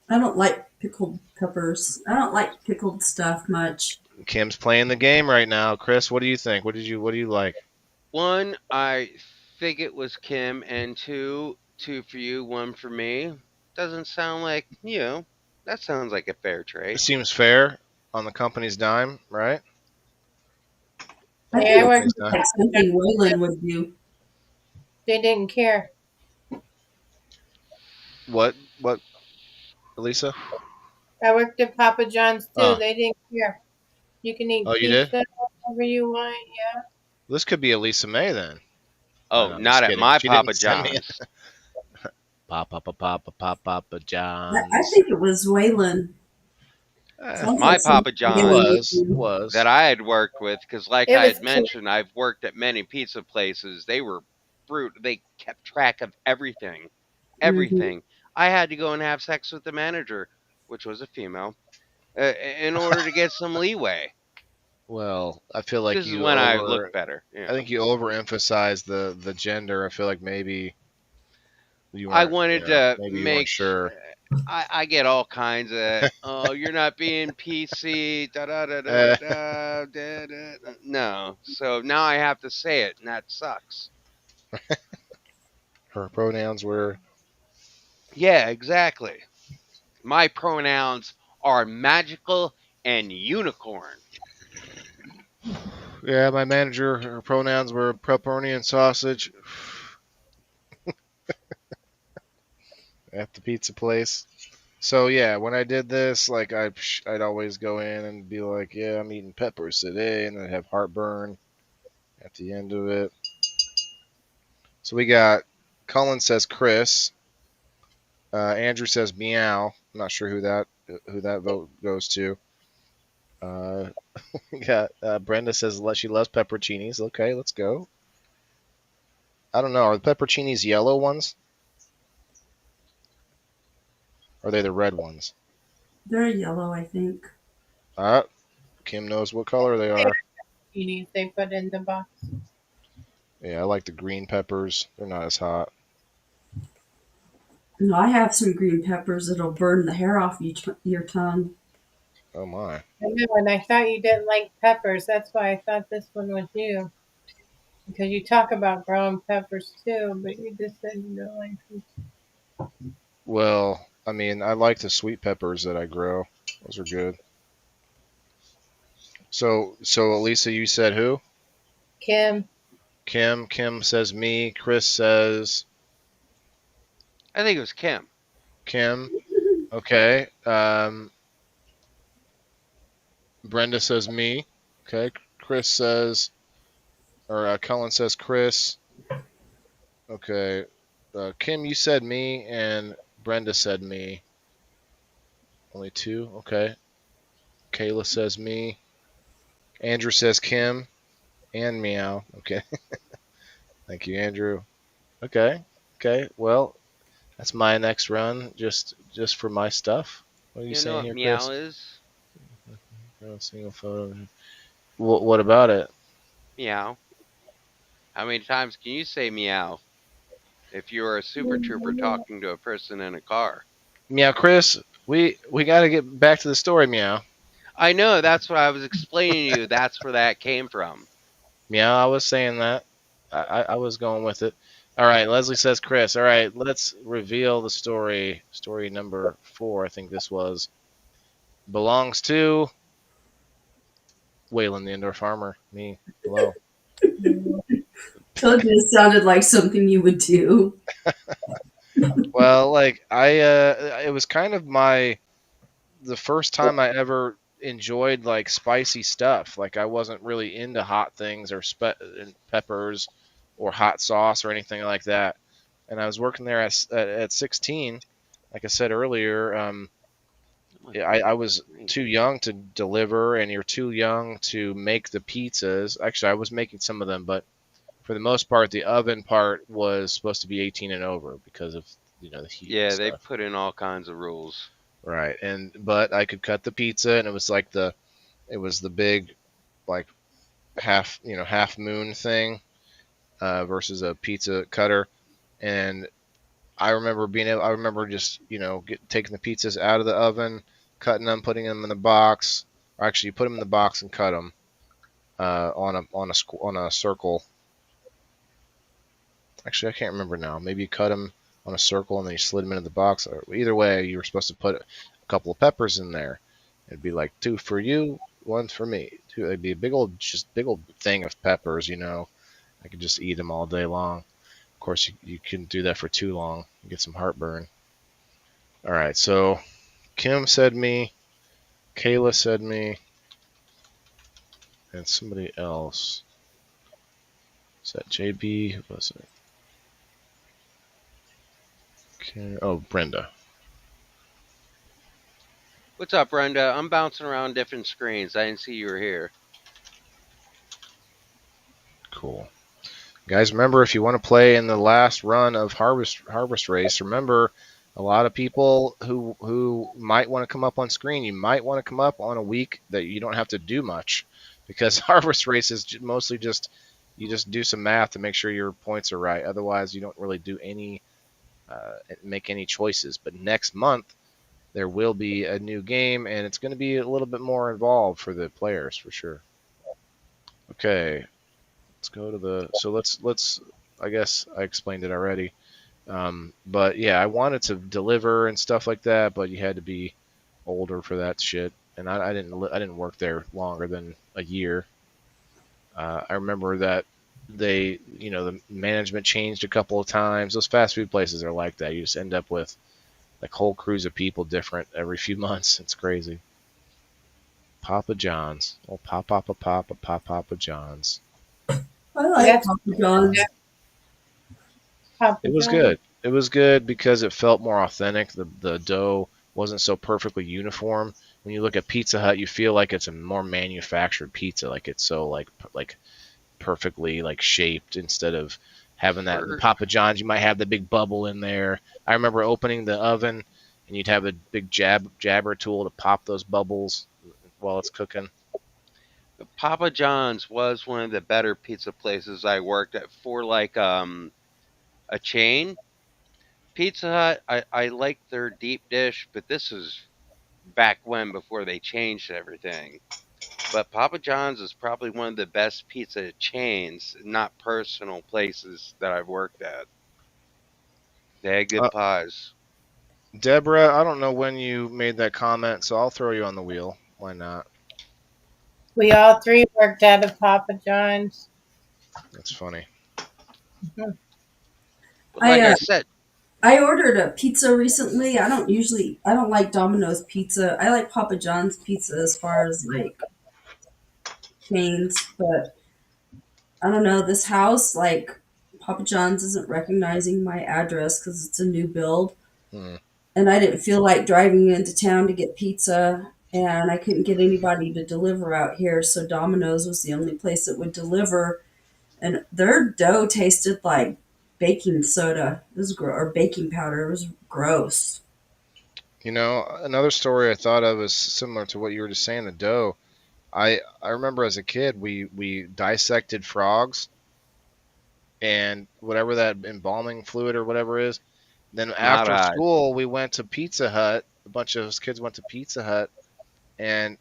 I don't like pickled peppers. I don't like pickled stuff much. Kim's playing the game right now. Chris, what do you think? What do you like? One, I think it was Kim, and two for you, one for me. Doesn't sound like that sounds like a fair It trade. seems fair on the company's dime, right? I On the Hey, think I it worked company's seems dime. like something Waylon would do. they didn't care. What, Elisa? I worked at Papa John's too. Oh, They didn't care. You can eat oh, you did? pizza whatever you want. Yeah. This could be Elisa May then. Oh, Oh, no, I'm not just at kidding. my She didn't Papa send me John's. Papa I John's. think it was Waylon. Sounds My like something Papa It Waylon would John's was. It do. was. that I had worked with, because like It I was had cute. mentioned, I've worked at many pizza places. They were brute. They kept track of everything, Hmm. everything. I had to go and have sex with the manager, which was a female, in order to get some leeway. Well, I feel like This is when I look better. I think you overemphasize the gender. I feel like maybe you I weren't, wanted to maybe you weren't make. sure. I get all kinds of. Oh, you're not being PC. Da da da da Eh, da da da. No, so now I have to say it, and that sucks. her pronouns were, Yeah, exactly. My pronouns are magical and unicorn. yeah, my manager, her pronouns were pepperoni and sausage at the pizza place. So yeah, when I did this, like I'd always go in and be like, yeah, I'm eating peppers today, and I'd have heartburn at the end of it. So we got Cullen says Chris, Andrew says meow. I'm not sure who that vote goes to. Uh, we got Brenda says she loves pepperoncinis. Okay, let's go. I don't know. Are the pepperoncinis yellow ones? Or are they the red ones? They're yellow, I think. Uh, Kim knows what color they are. They put in the box. Yeah, I like the green peppers. They're not as hot. No, I have some green peppers that'll burn the hair off your tongue. Oh my. I know, and I thought you didn't like peppers. That's why I thought this one was you. Because you talk about growing peppers too, but you just said you don't like them. Well, I mean, I like the sweet peppers that I grow. Those are good. So Elisa, you said who? Kim, Kim. Kim says me. Chris says I think it was Kim. Kim. Okay. Brenda says me. Okay. Chris says, or Cullen says Chris. Okay. Kim, you said me, and Brenda said me. Only two. Okay. Kayla says me. Andrew says Kim and meow. Okay. Thank you, Andrew. Okay. Okay. Well, that's my next run, just for my stuff. What are you You know saying what here, meow Chris? is? No single photo. What about it? Meow. How many times can you say meow if you are a super trooper talking to a person in a car? Meow, Chris. We got to get back to the story, meow. I know, that's what I was explaining to you. That's where that came from. Meow. I was saying that. I was going with it. All right. Leslie says Chris. All right. Let's reveal the story. Story number 4. I think this was belongs to Waylon, the indoor farmer. Me. Hello. Told you it sounded like something you would do. Well, like it was kind of the first time I ever enjoyed like spicy stuff. Like I wasn't really into hot things or peppers or hot sauce or anything like that. And I was working there at 16. Like I said earlier, I was too young to deliver, and you're too young to make the pizzas. Actually, I was making some of them, but for the most part, the oven part was supposed to be 18 and over because of the heat and Yeah, they stuff. put in all kinds of rules. Right. But I could cut the pizza, and it was like the big like half moon thing versus a pizza cutter. And I remember just taking the pizzas out of the oven, cutting them, putting them in the box. Or actually, you put them in the box and cut them on a circle. Actually, I can't remember now. Maybe you cut them on a circle and then you slid them into the box. Or either way, you were supposed to put a couple of peppers in there. It'd be like 2 for you, 1 for me. It'd be a big old thing of peppers. I could just eat them all day long. Of course, you couldn't do that for too long. You get some heartburn. All right, so Kim said me, Kayla said me, and somebody else. Is that JB? Who was it? Okay. Oh, Brenda. What's up, Brenda? I'm bouncing around different screens. I didn't see you were here. Cool. Guys, remember if you want to play in the last run of Harvest Race, remember a lot of people who might want to come up on screen. You might want to come up on a week that you don't have to do much because harvest race is mostly just you just do some math to make sure your points are right. Otherwise, you don't really do any make any choices. But next month there will be a new game, and it's going to be a little bit more involved for the players for sure. Okay, let's go to the. So let's. I guess I explained it already. But yeah, I wanted to deliver and stuff like that, but you had to be older for that shit. And I didn't work there longer than a year. I remember that the management changed a couple of times. Those fast food places are like that. You just end up with like whole crews of people different every few months. It's crazy. Papa John's. Oh, Papa John's. I like That's Papa John's. Papa It was John. good. It was good because it felt more authentic. The dough wasn't so perfectly uniform. When you look at Pizza Hut, you feel like it's a more manufactured pizza, like it's so like perfectly like shaped instead of having that the For Papa John's. You might have the big bubble in there. I remember opening the oven and you'd have a big jabber tool to pop those bubbles while it's cooking. Papa John's was one of the better pizza places I worked at for like a chain. Pizza Hut, I like their deep dish, but this is back when before they changed everything. But Papa John's is probably one of the best pizza chains, not personal places that I've worked at. They had Uh, good pies. Deborah, I don't know when you made that comment, so I'll throw you on the wheel. Why not? We all three worked out of Papa John's. That's funny. Mhm. But I like I uh, said, I ordered a pizza recently. I don't like Domino's pizza. I like Papa John's pizza as far as like chains, but I don't know. This house, like Papa John's, isn't recognizing my address because it's a new build, Hmm. and I didn't feel like driving into town to get pizza, and I couldn't get anybody to deliver out here, so Domino's was the only place that would deliver, and their dough tasted like baking soda. It was or baking powder. It was gross. Another story I thought of is similar to what you were just saying. The dough. I remember as a kid we dissected frogs and whatever that embalming fluid or whatever is. Then not after I. school we went to Pizza Hut. A bunch of us kids went to Pizza Hut, and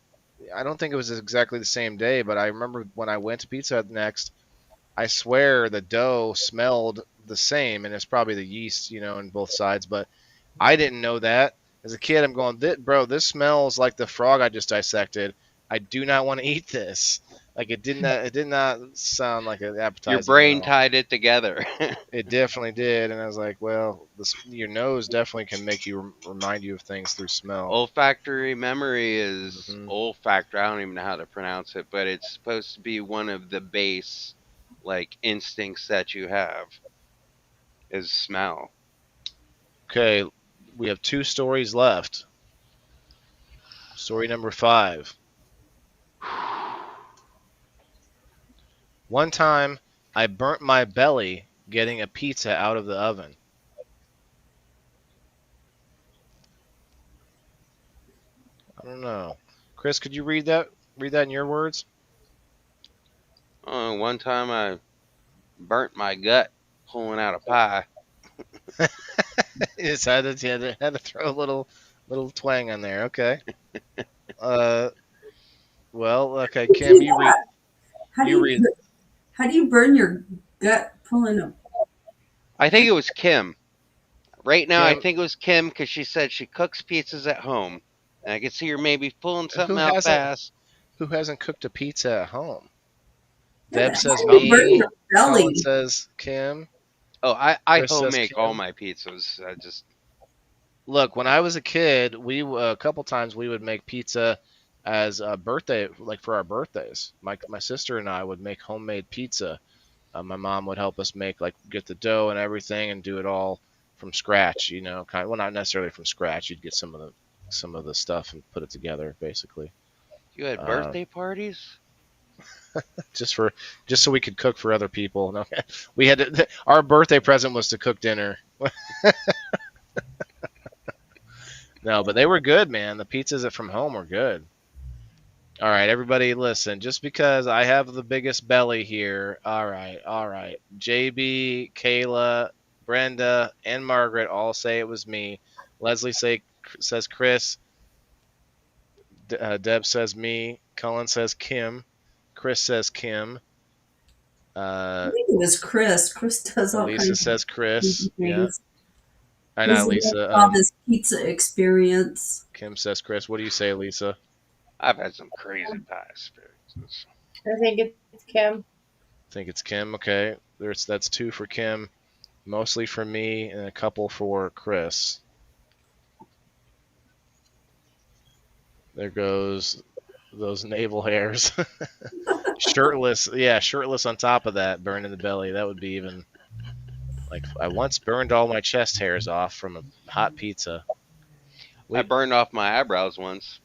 I don't think it was exactly the same day, but I remember when I went to Pizza Hut next, I swear the dough smelled the same, and it's probably the yeast, in both sides. But I didn't know that. As a kid, I'm going, bro, this smells like the frog I just dissected. I do not want to eat this. Like it did not sound like an Your appetizing at brain all. tied it together. It definitely did, and I was like, well, your nose definitely can make you remind you of things through smell. Olfactory memory is Hmm. olfactory. I don't even know how to pronounce it, but it's supposed to be one of the base like instincts that you have is smell. Okay, we have two stories left. Story number 5. One time, I burnt my belly getting a pizza out of the oven. I don't know. Chris, could you read that? Read that in your words. One time I burnt my gut pulling out a pie. You just had to throw a little twang on there. Okay. Uh, well, okay, You Kim, do you read. that. How do You you read. how do you burn your gut pulling a? I think it was Kim. Right now, I Kim, think it was Kim because she said she cooks pizzas at home. And I could see her maybe pulling who something out hasn't fast. who hasn't cooked a pizza at home? Yeah, Deb how says do you burn me. your Couple. Colin belly? says Kim. Oh, I Chris home says make all Kim. my pizzas. I just Look, when I was a kid, we a couple times we would make pizza as a birthday, like for our birthdays. My sister and I would make homemade pizza. My mom would help us get the dough and everything and do it all from scratch. Well, not necessarily from scratch. You'd get some of the stuff and put it together, basically. you had Uh, birthday parties. just for just so we could cook for other people. No, we had our birthday present was to cook dinner. No, but they were good, man. The pizzas from home were good. All right, everybody, listen. Just because I have the biggest belly here, all right, all right. JB, Kayla, Brenda, and Margaret all say it was me. Leslie says Chris. Deb says me. Cullen says Kim. Chris says Kim. I Uh, think it was Chris. Chris does all Elisa kinds of says Chris. crazy Yeah, things. I know He's Lisa. all this pizza experience. Kim says Chris. What do you say, Lisa? I've had some crazy pie experiences. I think it's Kim. Think it's Kim. Okay, that's two for Kim, mostly for me, and a couple for Chris. There goes those navel hairs. Shirtless, yeah, shirtless on top of that, burned in the belly. That would be even like I once burned all my chest hairs off from a hot pizza. I We burned off my eyebrows once.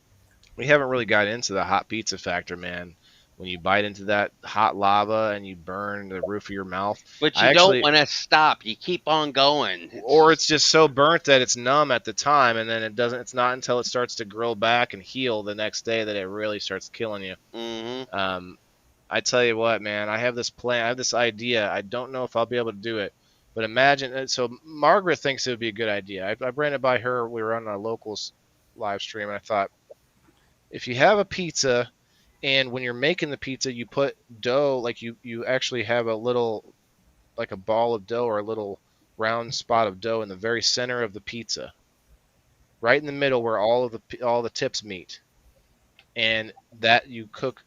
we haven't really got into the hot pizza factor, man. When you bite into that hot lava and you burn the roof of your mouth, But I you don't actually, want to stop. You keep on going. It's or it's just, just so burnt that it's numb at the time, and then it doesn't. It's not until it starts to grow back and heal the next day that it really starts killing you. mm-hmm. Um, I tell you what, man, I have this plan. I have this idea. I don't know if I'll be able to do it, but imagine. So Margaret thinks it would be a good idea. I ran it by her. We were on a locals live stream, and I thought if you have a pizza, and when you're making the pizza, you put dough, like you actually have a little, like a ball of dough or a little round spot of dough in the very center of the pizza, right in the middle where all the tips meet, and that you cook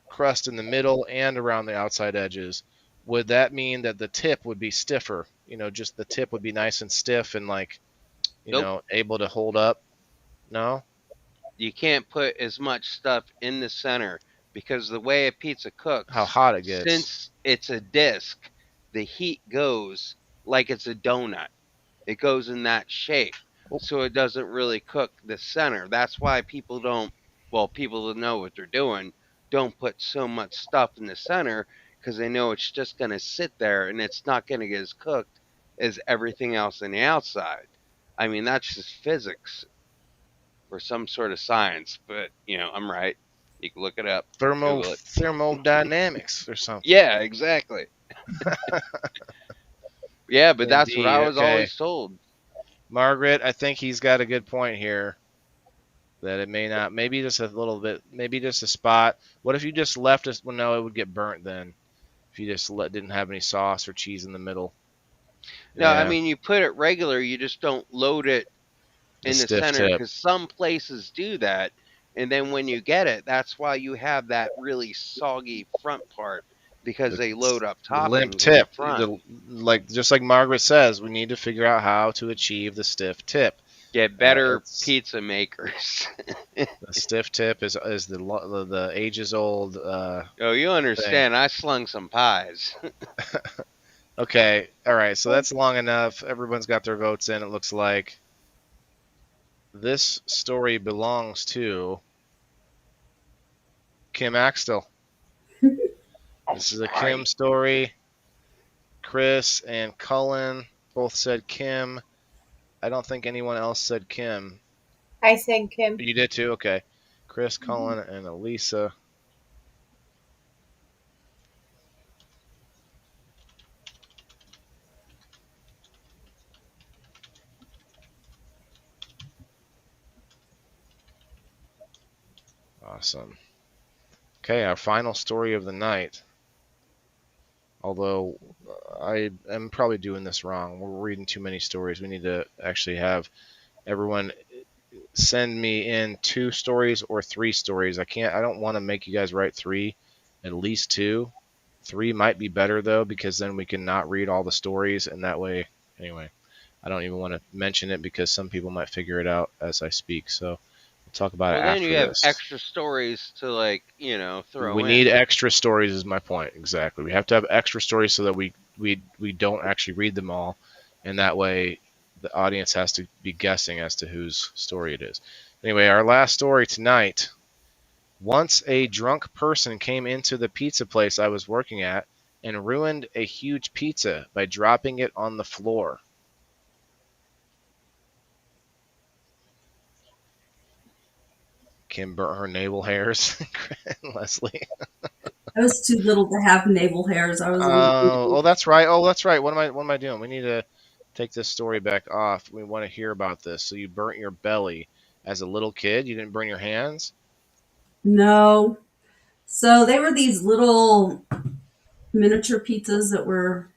crust in the middle and around the outside edges, would that mean that the tip would be stiffer? Just the tip would be nice and stiff and like, Nope. able to hold up? No? You can't put as much stuff in the center because the way a pizza How cooks, hot it gets. since it's a disc, the heat goes like it's a donut. It goes in that shape. Oh, So it doesn't really cook the center. That's why people don't, well, people that know what they're doing don't put so much stuff in the center because they know it's just going to sit there and it's not going to get as cooked as everything else on the outside. I mean, that's just physics or some sort of science, but, I'm right. You can look it up, Google it. thermodynamics or something. Yeah, exactly. Yeah, but that's what I Indeed. was Okay. always told. Margaret, I think he's got a good point here. That it may not, maybe just a little bit, maybe just a spot. What if you just left us? Well, no, it would get burnt then. If you just didn't have any sauce or cheese in the middle. No, I Yeah, mean, you put it regular, you just don't load it a in the stiff center tip. because some places do that. And then when you get it, that's why you have that really soggy front part because The, they load up the limp toppings in the tip. front. Like just like Margaret says, we need to figure out how to achieve the stiff tip. Get better It's pizza makers. the stiff tip is the ages old Oh, you thing. understand. I slung some pies. Okay, all right. So that's long enough. Everyone's got their votes in. It looks like this story belongs to Kim Axtell. This is a Kim Right. story. Chris and Cullen both said Kim. I don't think anyone else said Kim. I said Kim. You did too? Okay. Chris, Cullen, and Elisa. Awesome. Okay, our final story of the night. Although I am probably doing this wrong. We're reading too many stories. We need to actually have everyone send me in 2 stories or 3 stories. I don't want to make you guys write 3, at least 2. 3 might be better though, because then we can not read all the stories, and that way, anyway, I don't even want to mention it because some people might figure it out as I speak. So we'll talk about it Well, then you after have this. extra stories to, like, throw We need in. extra stories, is my point. Exactly. We have to have extra stories so that we don't actually read them all, and that way the audience has to be guessing as to whose story it is. Anyway, our last story tonight. Once a drunk person came into the pizza place I was working at and ruined a huge pizza by dropping it on the floor. Kim burnt her navel hairs. Leslie. I was too little to have navel hairs. I was a little Oh, baby. that's right. Oh, that's right. What am I doing? We need to take this story back off. We want to hear about this. So you burnt your belly as a little kid. You didn't burn your hands. No. So they were these little miniature pizzas that were,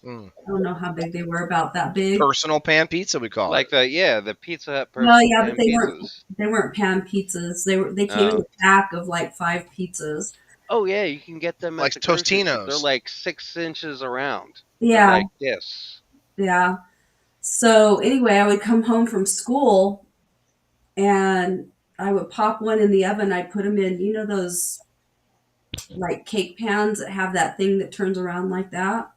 Mm. I don't know how big they were, about that big. Personal pan pizza, we call it. Like the Pizza Hut Well, personal yeah, but pan pizzas. they weren't pan pizzas. They came in Oh. a pack of like 5 pizzas. Oh yeah, you can get them at Like the grocery store. They're Tostinos. like 6 inches around. They're Yeah, like this. yeah. So anyway, I would come home from school and I would pop one in the oven. I'd put them in, those like cake pans that have that thing that turns around like that,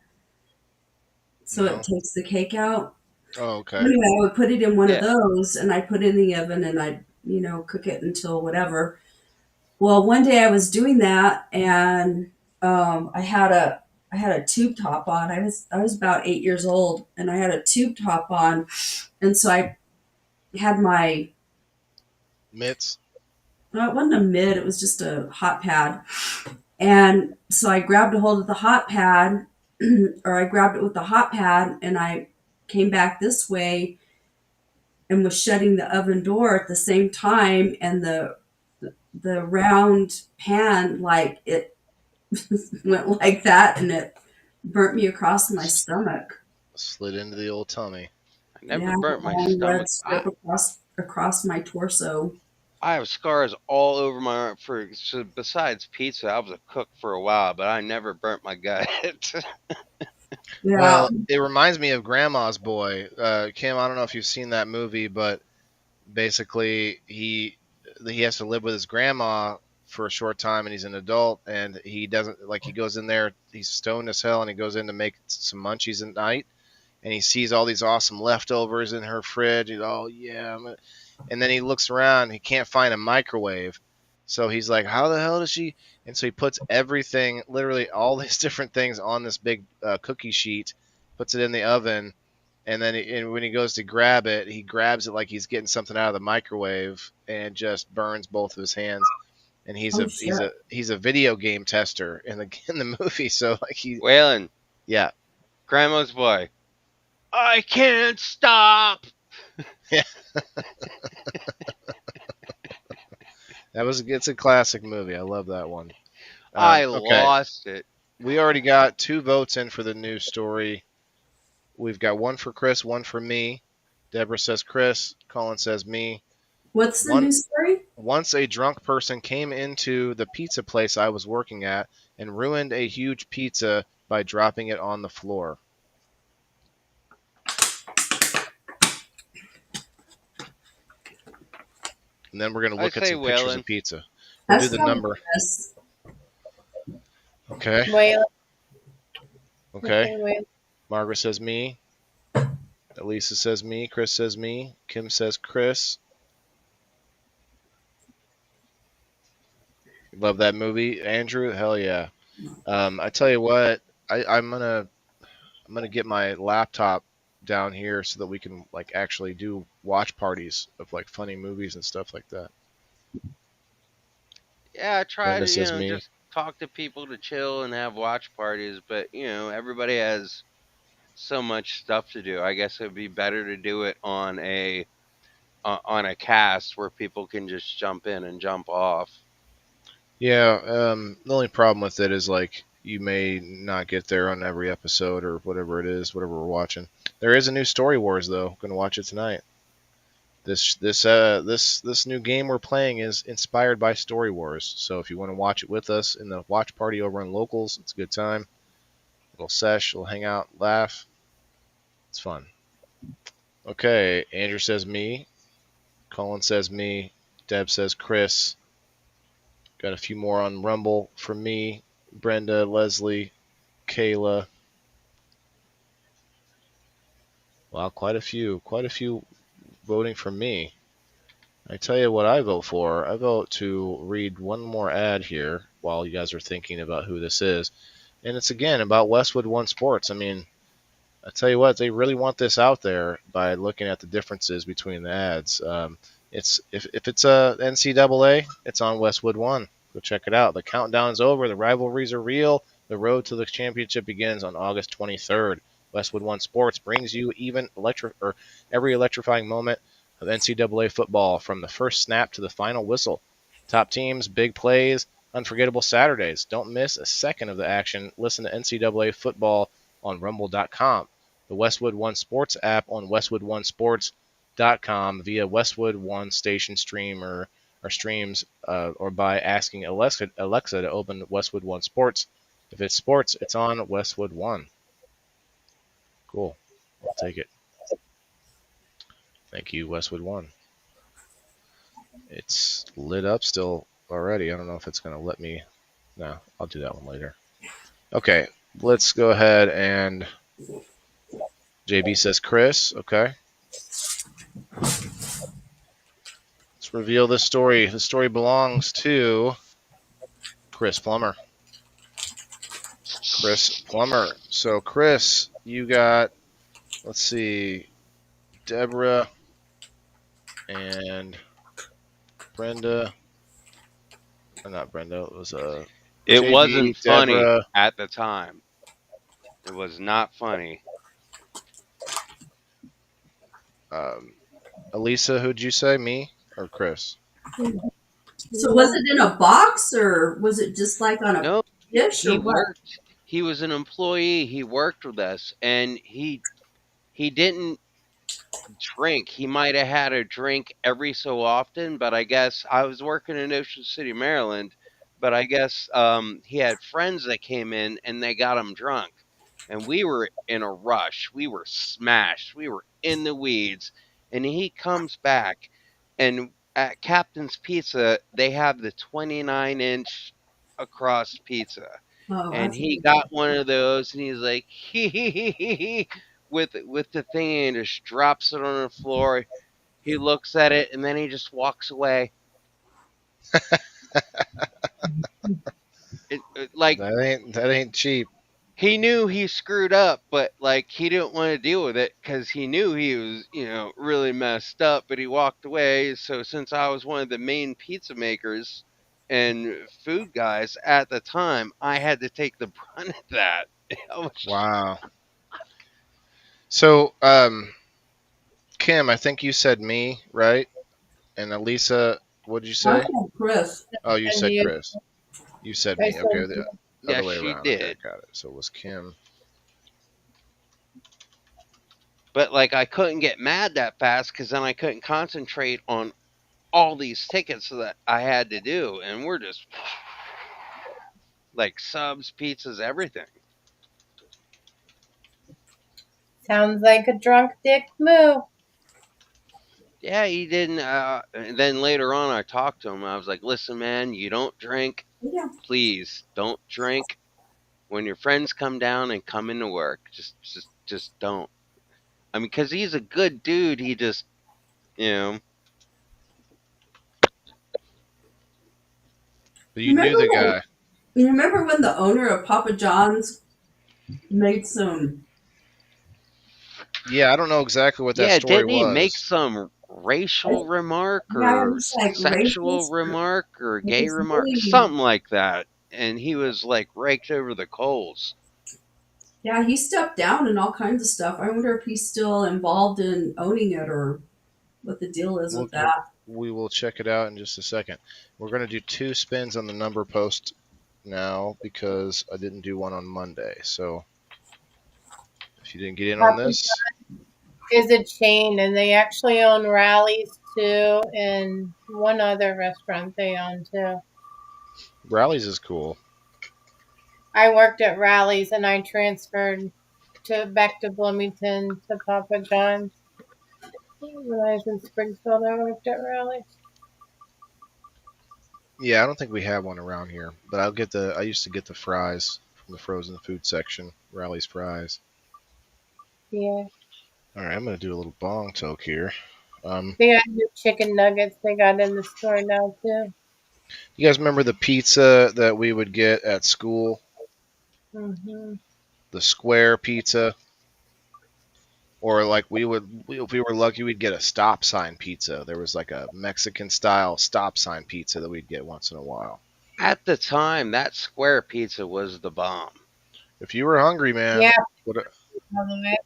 so it No. takes the cake out. Oh, okay. Anyway, I would put it in one of Yeah. those and I put it in the oven and I'd, cook it until whatever. Well, one day I was doing that and I had a tube top on. I was about 8 years old and I had a tube top on, and so I had my Mitts. well, it wasn't a mid, it was just a hot pad. And so I grabbed a hold of the hot pad, or I grabbed it with the hot pad, and I came back this way and was shutting the oven door at the same time. And the round pan, like it went like that, and it burnt me across my stomach. Slid into the old tummy. I never Yeah, burnt a my long red stomach. strip across my torso. I have scars all over my arm for so besides pizza. I was a cook for a while, but I never burnt my gut. Yeah. Well, it reminds me of Grandma's Boy. Kim, I don't know if you've seen that movie, but basically he has to live with his grandma for a short time, and he's an adult, and he doesn't like he goes in there. He's stoned as hell, and he goes in to make some munchies at night, and he sees all these awesome leftovers in her fridge. He's, oh yeah, and then he looks around. He can't find a microwave, so he's like, "How the hell does she?" And so he puts everything, literally all these different things, on this big cookie sheet, puts it in the oven, and then and when he goes to grab it, he grabs it like he's getting something out of the microwave, and just burns both of his hands. And he's Oh a shit. he's a video game tester in the movie, so like Waylon, yeah. Grandma's Boy. I can't stop. It's a classic movie. I love that one. I Okay, lost it. we already got 2 votes in for the news story. We've got one for Chris, one for me. Deborah says Chris. Colin says me. What's the One news story? Once a drunk person came into the pizza place I was working at and ruined a huge pizza by dropping it on the floor. And then we're going to I look at say some pictures Waylon. of pizza. We'll do That's the probably number. Chris. Okay. Waylon. Okay. Waylon. Margaret says me. Elisa says me. Chris says me. Kim says Chris. Love that movie, Andrew. Hell yeah. I tell you what, I'm gonna get my laptop down here so that we can like actually do watch parties of like funny movies and stuff like that. Yeah, I try Brenda to, says me. just talk to people to chill and have watch parties, but everybody has so much stuff to do. I guess it'd be better to do it on a cast where people can just jump in and jump off. Yeah. The only problem with it is like you may not get there on every episode or whatever it is, whatever we're watching. There is a new Story Wars though. Gonna watch it tonight. This new game we're playing is inspired by Story Wars. So if you want to watch it with us in the watch party over on Locals, it's a good time. Little sesh, we'll hang out, laugh. It's fun. Okay, Andrew says me. Colin says me. Deb says Chris. Got a few more on Rumble from me. Brenda, Leslie, Kayla. Wow, quite a few. Quite a few voting for me. I tell you what I vote for. I vote to read one more ad here while you guys are thinking about who this is. And it's again about Westwood One Sports. I mean, I tell you what, they really want this out there by looking at the differences between the ads. It's if it's a NCAA, it's on Westwood One. Go check it out. The countdown's over. The rivalries are real. The road to the championship begins on August 23rd. Westwood One Sports brings you every electrifying moment of NCAA football from the first snap to the final whistle. Top teams, big plays, unforgettable Saturdays. Don't miss a second of the action. Listen to NCAA football on Rumble.com, the Westwood One Sports app on WestwoodOneSports.com via Westwood One station streamer or streams or by asking Alexa to open Westwood One Sports. If it's sports, it's on Westwood One. Cool. I'll take it. Thank you, Westwood One. It's lit up still already. I don't know if it's going to let me. No, I'll do that one later. Okay, let's go ahead and. JB says Chris. Okay. Let's reveal this story. The story belongs to Chris Plummer. Chris Plummer. So, Chris, you got, let's see, Deborah and Brenda. Not Brenda. It was It wasn't JB, funny Deborah. at the time. It was not funny. Elisa, who'd you say? Me or Chris? So was it in a box or was it just like on a No, dish he or what? worked. He was an employee. He worked with us, and he didn't drink. He might have had a drink every so often, but I guess I was working in Ocean City, Maryland. But I guess he had friends that came in and they got him drunk, and we were in a rush. We were smashed. We were in the weeds, and he comes back, and at Captain's Pizza they have the 29-inch across pizza, Oh, and that's he got one of those, and he's like, hee with the thing, and just drops it on the floor. He looks at it, and then he just walks away. Like, That ain't cheap. he knew he screwed up, but like he didn't want to deal with it because he knew he was, really messed up. But he walked away. So since I was one of the main pizza makers and food guys at the time, I had to take the brunt of that. I was Wow. So, Kim, I think you said me, right? And Elisa, what did you I say? said Chris. Oh, you And said you, Chris. You said I me. said, Okay, the other Yes, way she around. Okay, did. got it. So it was Kim. But like I couldn't get mad that fast because then I couldn't concentrate on all these tickets that I had to do, and we're just like subs, pizzas, everything. sounds like a drunk dick move. Yeah, he didn't. And then later on, I talked to him. I was like, "Listen, man, you don't drink. Yeah. Please don't drink. When your friends come down and come into work, just don't." I mean, because he's a good dude. He just, you know, But You you knew remember the when guy. you remember when the owner of Papa John's made some Yeah, I don't know exactly what that yeah. story Didn't he make was. some racial remark yeah, it or was like sexual racist or remark or it gay was remark, really something like that? And he was like raked over the coals. yeah, he stepped down and all kinds of stuff. I wonder if he's still involved in owning it or what the deal is We'll, with we'll, that. we will check it out in just a second. We're going to do 2 spins on the number post now because I didn't do one on Monday. So if you didn't get in on Papa this, is a chain, and they actually own Rallies too, and one other restaurant they own too. Rallies is cool. I worked at Rallies, and I transferred to back to Bloomington to Papa John's. When I was in Springfield, I worked at Rallies. Yeah, I don't think we have one around here, but I used to get the fries from the frozen food section, Rally's fries. Yeah, All right, I'm going to do a little bong toke here. they got new chicken nuggets. They got in the store now too. You guys remember the pizza that we would get at school? Hmm. The square pizza? Or like if we were lucky, we'd get a stop sign pizza. There was like a Mexican style stop sign pizza that we'd get once in a while. At the time, that square pizza was the bomb. If you were hungry, man, Yeah, what I love it.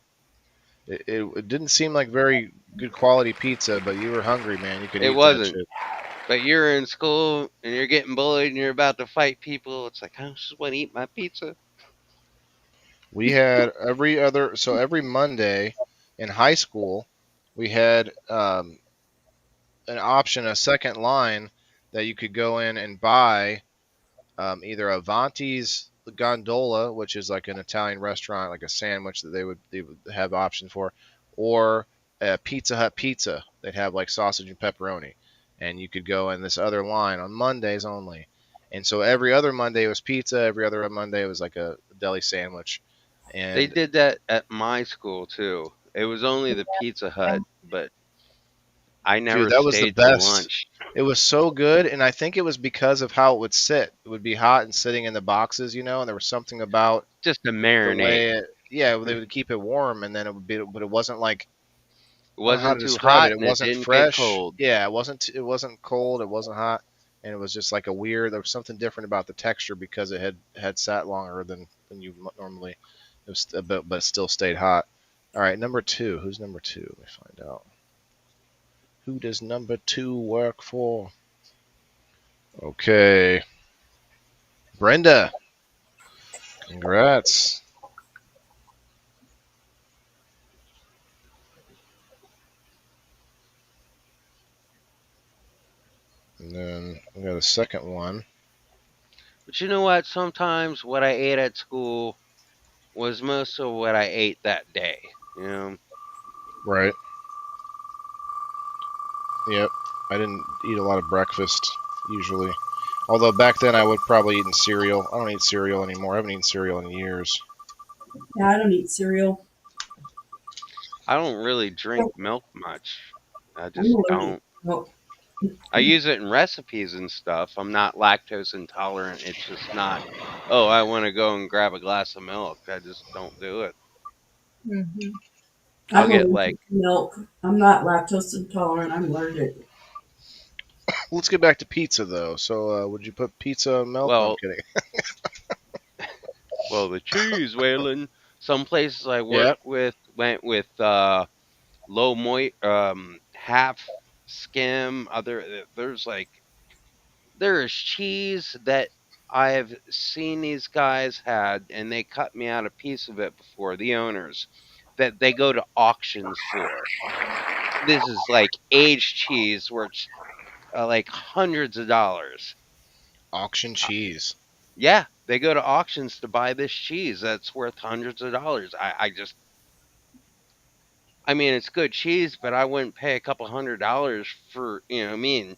it didn't seem like very good quality pizza, but you were hungry, man. You could It eat that wasn't. shit. But you're in school and you're getting bullied and you're about to fight people. It's like, I just want to eat my pizza. We had every Monday in high school, we had an option, a second line that you could go in and buy either Avanti's Gondola, which is like an Italian restaurant, like a sandwich that they would have option for, or a Pizza Hut pizza. They'd have like sausage and pepperoni, and you could go in this other line on Mondays only. And so every other Monday was pizza. Every other Monday was like a deli sandwich. They And did that at my school too. It was only the Pizza Hut, but I dude, never that was the stayed till best. lunch. It was so good, and I think it was because of how it would sit. It would be hot and sitting in the boxes, and there was something about Just to the marinate. way yeah, they It would keep it warm, and then it would be, but it wasn't like, I don't know how wasn't to too describe it. hot It and it wasn't didn't get fresh. cold. Yeah, it wasn't cold. It wasn't hot, and it was just like a weird. There was something different about the texture because it had sat longer than you normally. It was a bit, but it still stayed hot. All right, number two. Who's number two? Let me find out. Who does number two work for? Okay, Brenda. Congrats. And then we got a second one. But you know what? Sometimes what I ate at school was most of what I ate that day. You know, Right. Yep. I didn't eat a lot of breakfast usually. Although back then I would probably eat cereal. I don't eat cereal anymore. I haven't eaten cereal in years. Yeah, I don't eat cereal. I don't really drink milk much. I I'm just allergic don't. to milk. I use it in recipes and stuff. I'm not lactose intolerant. It's just not, oh, I want to go and grab a glass of milk. I just don't do it. Hmm. I'll I'm get like, allergic to milk. I'm not lactose intolerant. I'm allergic. Let's get back to pizza though. So would you put pizza in milk? No, I'm well, kidding. the cheese, Waylon. Some places I Yep. worked with went with low moist, half skim. There's like there is cheese that I've seen these guys had, and they cut me out a piece of it before, the owners, that they go to auctions for. This is like aged cheese where it's like hundreds of dollars. Auction Uh, cheese. yeah, they go to auctions to buy this cheese that's worth hundreds of dollars. I mean, it's good cheese, but I wouldn't pay a couple $100 for, you know, what I mean,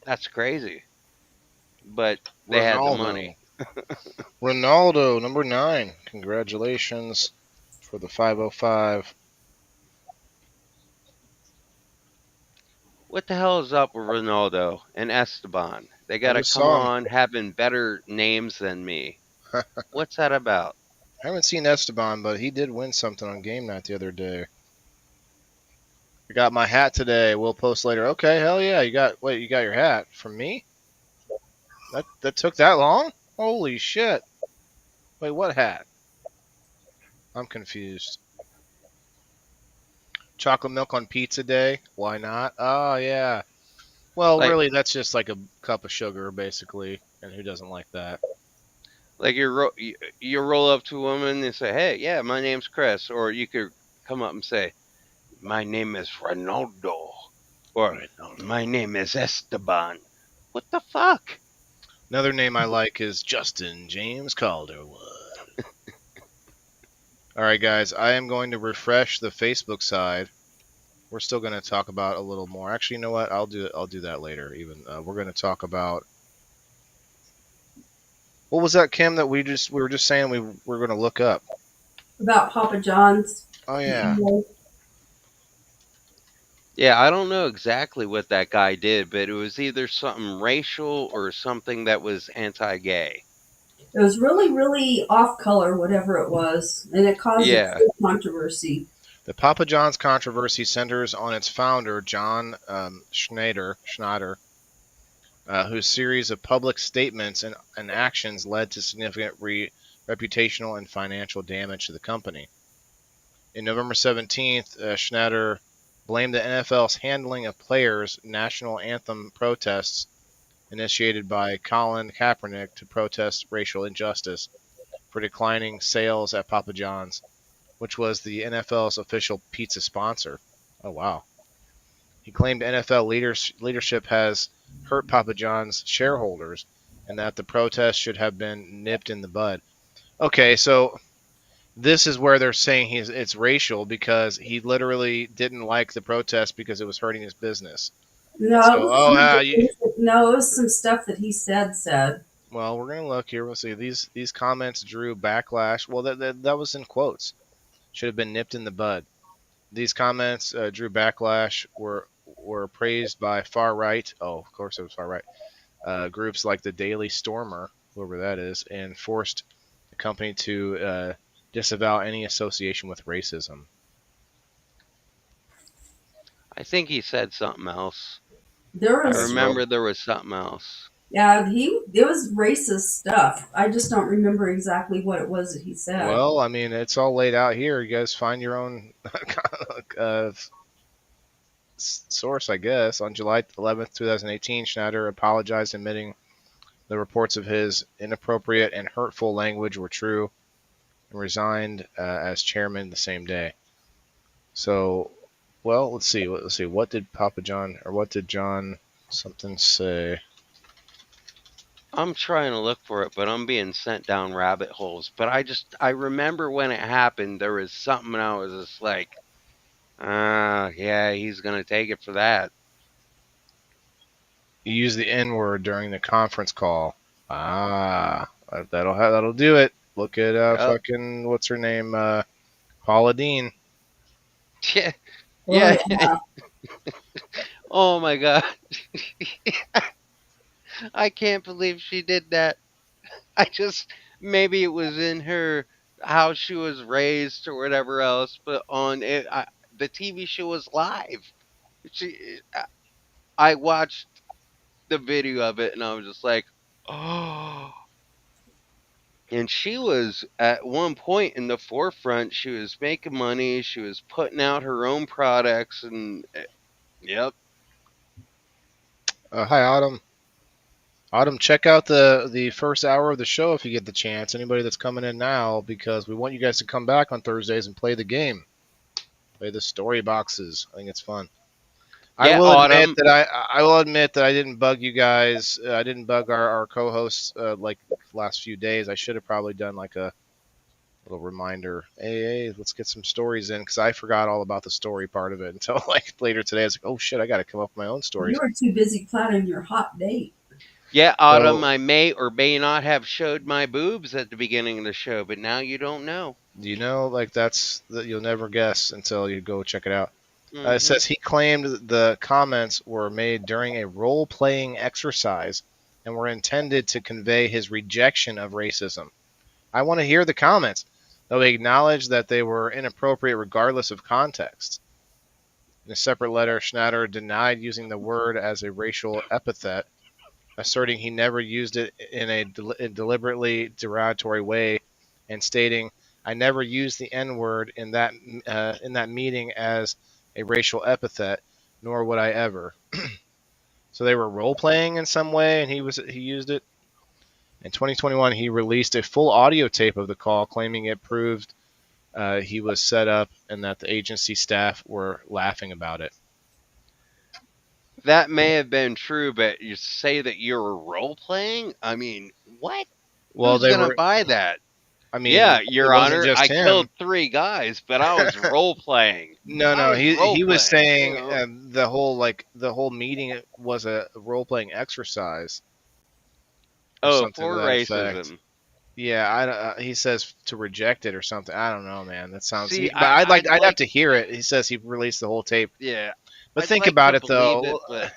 that's crazy. But they had the money. Ronaldo. Ronaldo, number 9. Congratulations for the 505. What the hell is up with Ronaldo and Esteban? They I got to just come saw him. on having better names than me. What's that about? I haven't seen Esteban, but he did win something on game night the other day. I got my hat today. We'll post later. Okay, hell yeah. You got your hat from me? That took that long? Holy shit. Wait, what hat? I'm confused. Chocolate milk on pizza day? Why not? Oh yeah. Well, Like, really that's just like a cup of sugar basically, and who doesn't like that? you roll up to a woman and say, "Hey, yeah, my name's Chris," or you could come up and say, "My name is Ronaldo," or Right. No. "My name is Esteban." What the fuck? Another name I like is Justin James Calderwood. All right, guys, I am going to refresh the Facebook side. We're still going to talk about a little more. Actually, you know what? I'll do that later. Even we're going to talk about what was that, Kim? That we were just saying we were going to look up. About Papa John's. Oh yeah, Yeah, I don't know exactly what that guy did, but it was either something racial or something that was anti-gay. It was really, really off color, whatever it was, and it caused a Yeah, big controversy. The Papa John's controversy centers on its founder, John Schneider, whose series of public statements and actions led to significant reputational and financial damage to the company. In November 17th, Schneider blamed the NFL's handling of players' national anthem protests initiated by Colin Kaepernick to protest racial injustice for declining sales at Papa John's, which was the NFL's official pizza sponsor. Oh, wow. He claimed NFL leadership has hurt Papa John's shareholders and that the protest should have been nipped in the bud. Okay, so this is where they're saying it's racial because he literally didn't like the protest because it was hurting his business. No, So, no, it was some stuff that he said. well, we're gonna look here. We'll see. These comments drew backlash. Well, that was in quotes. Should have been nipped in the bud. These comments drew backlash. Were praised by far right. Oh, of course it was far right. Groups like the Daily Stormer, whoever that is, and forced the company to disavow any association with racism. I think he said something else. There I was, remember there was something else. yeah, it was racist stuff. I just don't remember exactly what it was that he said. Well, I mean, it's all laid out here. You guys find your own uh, source, I guess. On July 11th, 2018, Schneider apologized, admitting the reports of his inappropriate and hurtful language were true, and resigned as chairman the same day. So, well, let's see. What did Papa John or what did John something say? I'm trying to look for it, but I'm being sent down rabbit holes. But I remember when it happened, there was something I was just like, yeah, he's going to take it for that. He used the N word during the conference call. That'll do it. Look at Yep. fucking what's her name, Paula Dean. Yeah. Oh, Yeah. yeah. Oh my God. I can't believe she did that. Maybe it was in her, how she was raised or whatever else, but on it, the TV show was live. She, I watched the video of it and I was just like, oh. And she was at one point in the forefront. She was making money. She was putting out her own products, and yep. Hi, Autumn. Autumn, check out the first hour of the show if you get the chance. Anybody that's coming in now, because we want you guys to come back on Thursdays and play the game, play the story boxes. I think it's fun. Yeah, Autumn. I will admit that I didn't bug you guys. I didn't bug our co-hosts like the last few days. I should have probably done like a little reminder. Hey, let's get some stories in because I forgot all about the story part of it until like later today. I was like, oh shit, I got to come up with my own stories. You were too busy planning your hot date. Yeah, Autumn, So- I may or may not have showed my boobs at the beginning of the show, but now you don't know. You know, like that you'll never guess until you go check it out. It Mhm. says he claimed the comments were made during a role-playing exercise and were intended to convey his rejection of racism. I want to hear the comments, though he acknowledged that they were inappropriate regardless of context. In a separate letter, Schneider denied using the word as a racial epithet, asserting he never used it in a deliberately derogatory way, and stating, "I never used the N-word in that meeting as a racial epithet, nor would I ever." So they were role playing in some way, and he used it. In 2021, he released a full audio tape of the call, claiming it proved he was set up and that the agency staff were laughing about it. That may have been true, but you say that you're role playing? I mean, what? Well, Who's they gonna were. buy that? I mean, Yeah, it Your wasn't Honor, just I him. killed 3 guys, but I was role playing. No. He was saying you know. the whole meeting was a role playing exercise. Or Oh, something to for that effect. racism. Yeah, he says to reject it or something. I don't know, man. That sounds. See, But I'd have to hear it. He says he released the whole tape. Yeah. But I'd think like about to it though. believe it,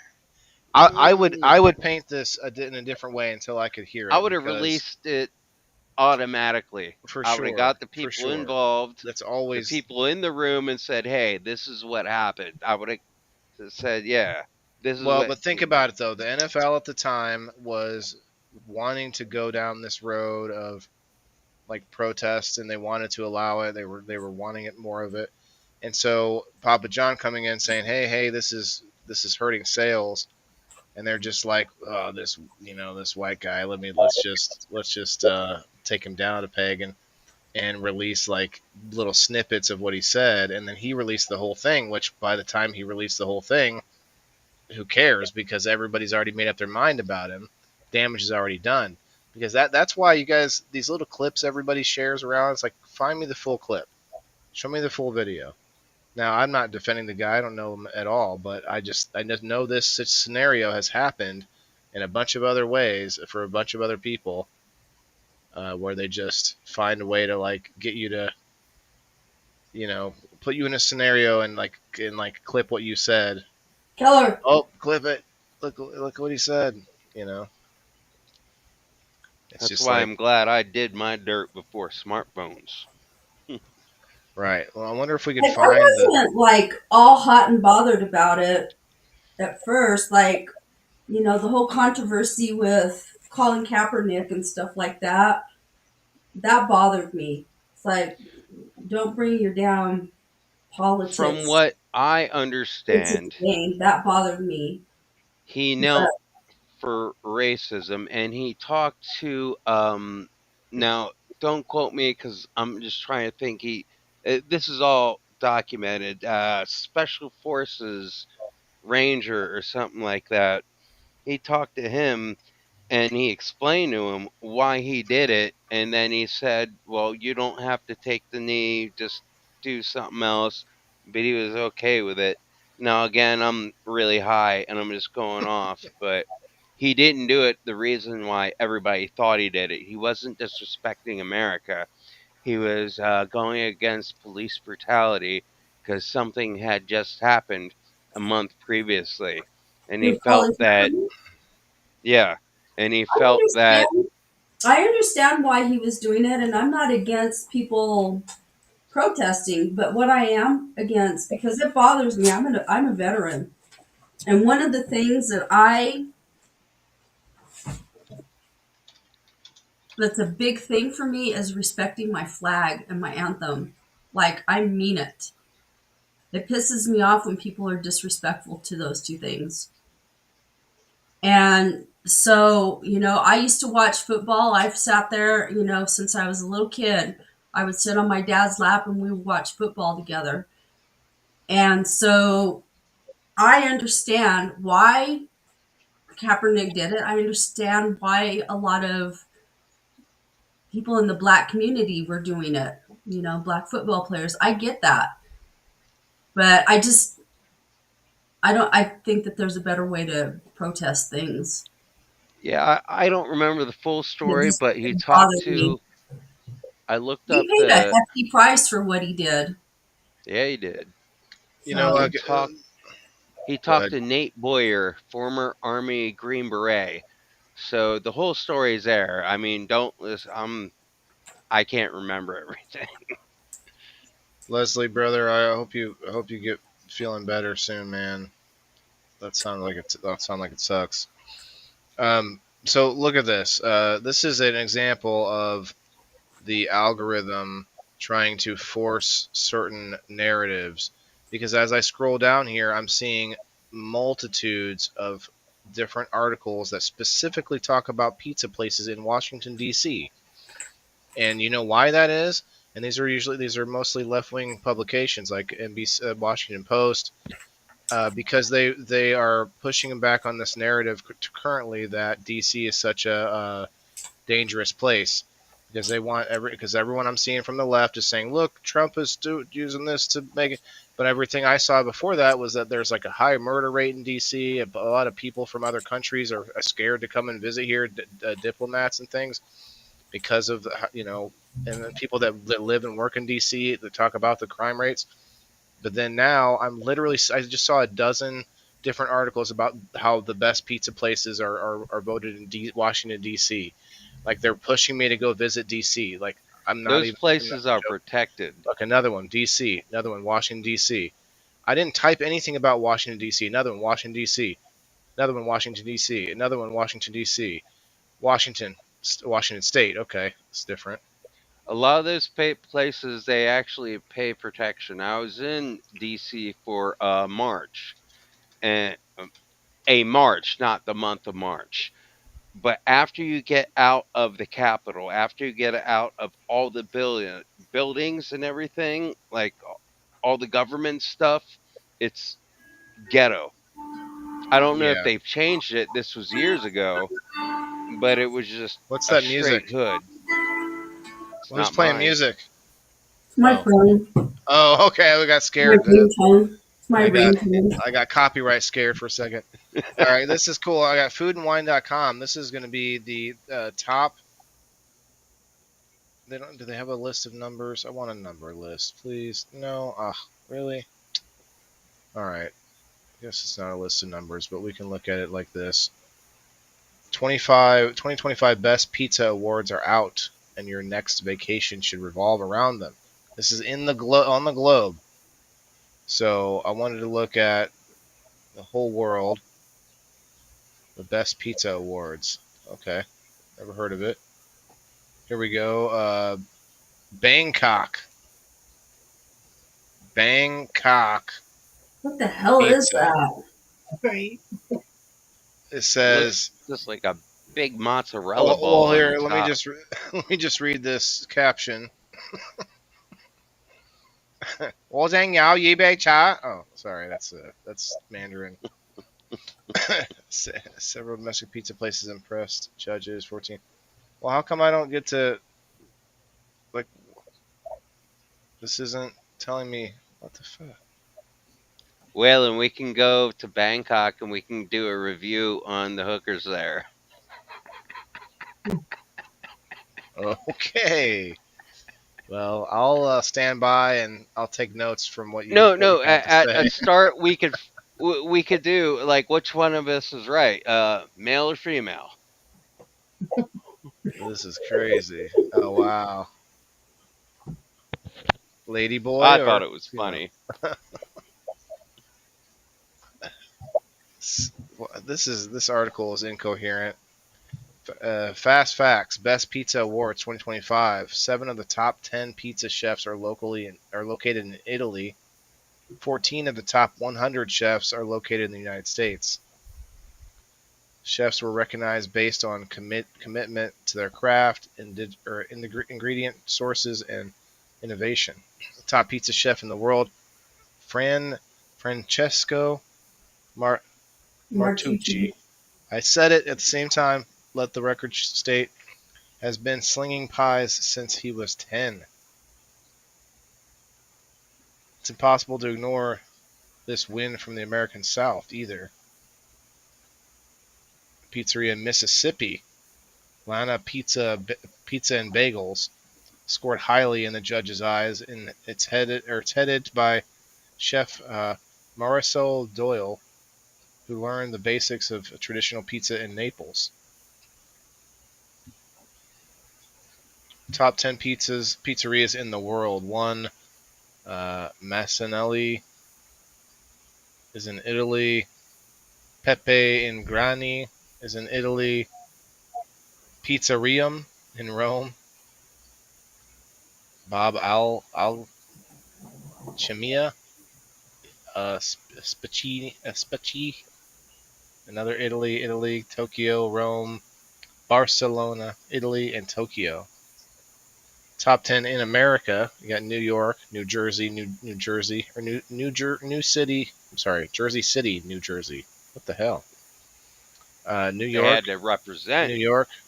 but I would paint this in a different way until I could hear it. I would have because released it automatically. For I would have sure, got the for people sure. involved, That's the always people in the room, and said, "Hey, this is what happened." I would have said, "Yeah, this is well, what." but think about it though. The NFL at the time was wanting to go down this road of like protests, and they wanted to allow it. They were wanting it more of it, and so Papa John coming in saying, hey, this is hurting sales, and they're just like, oh, this white guy. Let's just take him down a peg and release like little snippets of what he said, and then he released the whole thing. Which by the time he released the whole thing, who cares? Because everybody's already made up their mind about him. Damage is already done. Because that's why you guys, these little clips everybody shares around. It's like, find me the full clip, show me the full video. Now, I'm not defending the guy. I don't know him at all, but I just know this scenario has happened in a bunch of other ways for a bunch of other people, where they just find a way to like get you to, put you in a scenario and clip what you said. Keller, Oh, clip it. Look what he said. You know, it's That's just why like, I'm glad I did my dirt before smartphones. right. Well, I wonder if we could like, I find the. wasn't like all hot and bothered about it at first. Like, the whole controversy with Colin Kaepernick and stuff like that, that bothered me. It's like, don't bring your damn From politics what I into the understand, game. That bothered me. he But knelt for racism, and he talked to now don't quote me because I'm just trying to think. This is all documented. Special Forces Ranger or something like that. He talked to him, and he explained to him why he did it, and then he said, "Well, you don't have to take the knee, just do something else." But he was okay with it. Now again, I'm really high and I'm just going off, but he didn't do it the reason why everybody thought he did it. He wasn't disrespecting America. He was going against police brutality because something had just happened a month previously, and he with felt Colin that, Kaepernick, yeah, and he I felt that understand. I understand why he was doing it, and I'm not against people protesting. But what I am against, because it bothers me, I'm a veteran, and one of the things that's a big thing for me is respecting my flag and my anthem. Like, I mean it. It pisses me off when people are disrespectful to those two things. And so, I used to watch football. I've sat there, since I was a little kid. I would sit on my dad's lap and we would watch football together. And so I understand why Kaepernick did it. I understand why a lot of people in the black community were doing it, black football players. I get that. But I think that there's a better way to protest things. yeah, I don't remember the full It story, just but he it talked bothered me. to. I looked He up paid a the. hefty price for what he did. Yeah, he did. You know, So, He go talked ahead. to Nate Boyer, former Army Green Beret. So the whole story's there. I mean, don't listen. I can't remember everything. Leslie, brother, I hope you get feeling better soon, man. That sounds like it sucks. So look at this. This is an example of the algorithm trying to force certain narratives. Because as I scroll down here, I'm seeing multitudes of different articles that specifically talk about pizza places in Washington D.C. And you know why that is? And these are mostly left wing publications like NBC, Washington Post, because they are pushing back on this narrative currently that DC is such a dangerous place, because everyone I'm seeing from the left is saying, look, Trump is using this to make it. But everything I saw before that was that there's like a high murder rate in DC. A lot of people from other countries are scared to come and visit here, diplomats and things, because of and the people that live and work in DC that talk about the crime rates. But then now I just saw a dozen different articles about how the best pizza places are voted in Washington D.C. Like they're pushing me to go visit DC. Like Those I'm not places are joking. protected. Look, another one, DC. Another one, Washington DC. I didn't type anything about Washington DC. Another one, Washington DC. Another one, Washington DC. Another one, Washington DC. Washington, Washington State. Okay, it's different. A lot of those places they actually pay protection. I was in DC for March, and a March, not the month of March. But after you get out of the Capitol, after you get out of all the buildings and everything, like all the government stuff, it's ghetto. I don't know if Yeah. they've changed it. This was years ago, but it was just What's a that straight music? hood. It's Well, who's not playing mine. music? It's my Oh, phone. oh, okay. I got My scared. ringtone. It's my I got ringtone. I got copyright scared for a second. All right, this is cool. I got foodandwine.com. This is going to be the top. They don't. Do they have a list of numbers? I want a number list, please. No. Really? All right. I guess it's not a list of numbers, but we can look at it like this. 2025 Best Pizza Awards are out, and your next vacation should revolve around them. This is in the on the globe. So I wanted to look at the whole world, the Best Pizza Awards. Okay, never heard of it. Here we go. Bangkok. Bangkok What the hell is Pizza. that? Right. It It looks says. just like a big mozzarella Oh, ball well, on the here. Let me top. just let me just read this caption. 我想要一杯茶. Oh, sorry, that's Mandarin. Several domestic pizza places impressed judges. 14. Well, how come I don't get to like? This isn't telling me what the fuck. Well, and we can go to Bangkok and we can do a review on the hookers there. Okay. Well, I'll stand by and I'll take notes from No, what you no. have to At say. start, we could do like which one of us is right, male or female. This is crazy. Oh wow, lady I boy thought or it was female? funny. This article is incoherent. Fast facts: Best Pizza Awards 2025. 7 of the top 10 pizza chefs are located in Italy. 14 of the top 100 chefs are located in the United States. Chefs were recognized based on commitment to their craft, ingredient sources, and innovation. The top pizza chef in the world, Francesco Mar- Martucci. Martucci. I said it at the same time. Let the record state, has been slinging pies since he was 10. It's impossible to ignore this win from the American South either. Pizzeria in Mississippi, Lana Pizza and Bagels, scored highly in the judges' eyes, and it's headed by chef Marisol Doyle, who learned the basics of traditional pizza in Naples. Top 10 pizzerias in the world. One, Massanelli is in Italy. Pepe in Grani is in Italy. Pizzerium in Rome. Bob Alchimia, Spacci, another Italy, Tokyo, Rome, Barcelona, Italy, and Tokyo. Top 10 in America. You got New York, New Jersey, New Jersey, or New City. I'm sorry, Jersey City, New Jersey. What the hell? New They York, had to represent.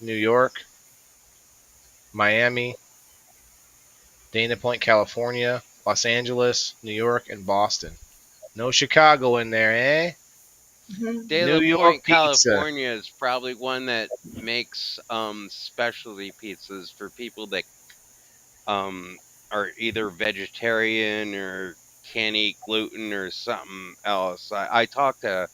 New York, Miami, Dana Point, California, Los Angeles, New York, and Boston. No Chicago in there, eh? Mhm. New Dela York Point, pizza. California is probably one that makes specialty pizzas for people that um are either vegetarian or can't eat gluten or something else. I talked to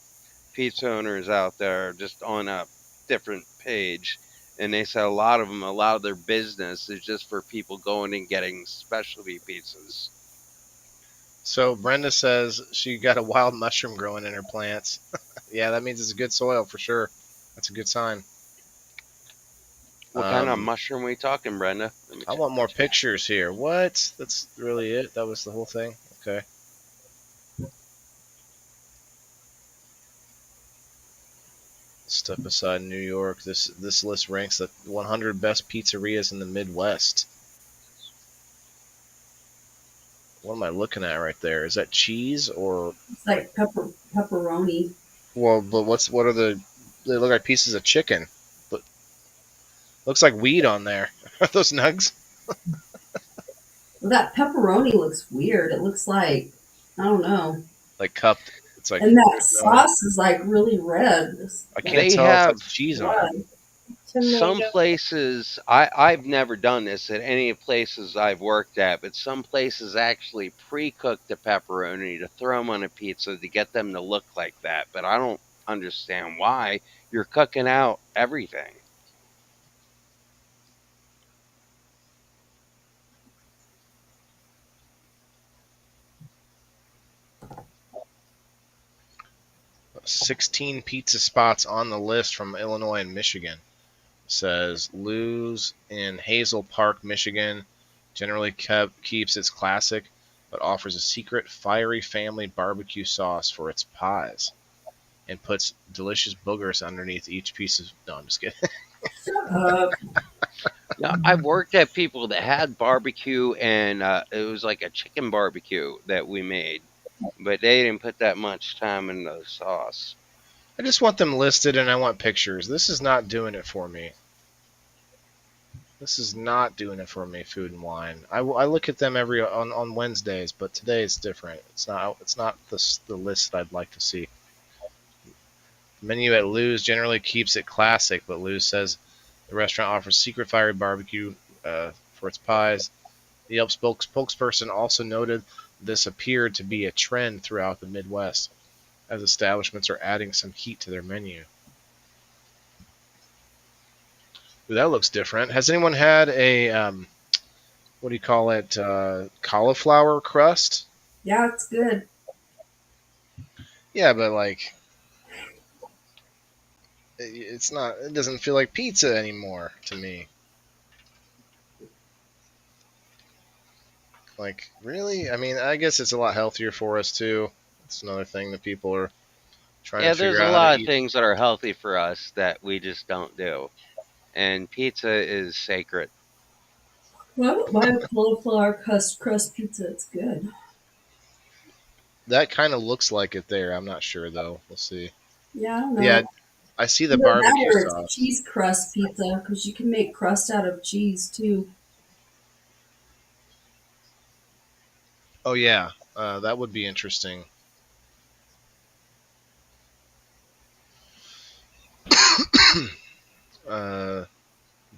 pizza owners out there just on a different page, And they said a lot of them, a lot of their business is just for people going and getting specialty pizzas. So Brenda says she got a wild mushroom growing in her plants. Yeah, that means it's a good soil for sure. That's a good sign. What kind of Um, mushroom are we talking, Brenda? Let me I check want the more chat. pictures here. What? That's really it? That was the whole thing? Okay. Step aside New York. This list ranks the 100 best pizzerias in the Midwest. What am I looking at right there? Is that cheese or It's like pepperoni. well? But what are the? They look like pieces of chicken. But looks like weed on there. Are those nugs? Well, that pepperoni looks weird. It looks like I don't know. Like cupped. It's like And that there's no. sauce is like really red. It's I like can't They tell if have that's cheese on it. blood. some Tomato. places, I've never done this at any places I've worked at, but some places actually pre-cook the pepperoni to throw them on a pizza to get them to look like that. But I don't understand why. You're cooking out everything. 16 pizza spots on the list from Illinois and Michigan. Says Lou's in Hazel Park, Michigan, generally keeps its classic, but offers a secret fiery family barbecue sauce for its pies and puts delicious boogers underneath each piece of. No, I'm just kidding. Shut up. Yeah, I've worked at people that had barbecue, and it was like a chicken barbecue that we made, but they didn't put that much time in the sauce. I just want them listed and I want pictures. This is not doing it for me. This is not doing it for me. Food and wine. I look at them every on Wednesdays, but today it's different. It's not the list that I'd like to see. The menu at Lou's generally keeps it classic, but Lou's says the restaurant offers secret fiery barbecue for its pies. The Yelp spokesperson also noted this appeared to be a trend throughout the Midwest, as establishments are adding some heat to their menu. Ooh, that looks different. Has anyone had a what do you call it? Cauliflower crust? Yeah, it's good. Yeah, but like it's not. It doesn't feel like pizza anymore to me. Like really? I mean, I guess it's a lot healthier for us too. It's another thing that people are trying to Yeah, there's figure a out how to lot of eat. things that are healthy for us that we just don't do. And pizza is sacred. Well, I would buy a cauliflower crust pizza. It's good. That kind of looks like it there. I'm not sure though. We'll see. Yeah, I don't Yeah, know. I see the Either that barbecue or it's sauce. cheese crust pizza because you can make crust out of cheese too. Oh yeah, that would be interesting. uh,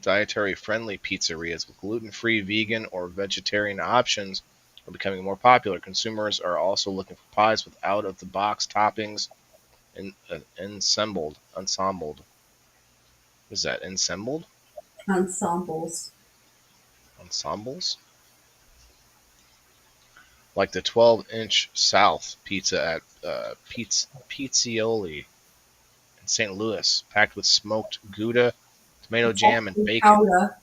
Dietary friendly pizzerias with gluten free, vegan, or vegetarian options are becoming more popular. Consumers are also looking for pies with out of the box toppings and ensembled. What is that? Ensembles. Ensembles? Like the 12-inch South pizza at Pizzioli in St. Louis, packed with smoked Gouda, tomato It's jam, and actually bacon. Howda.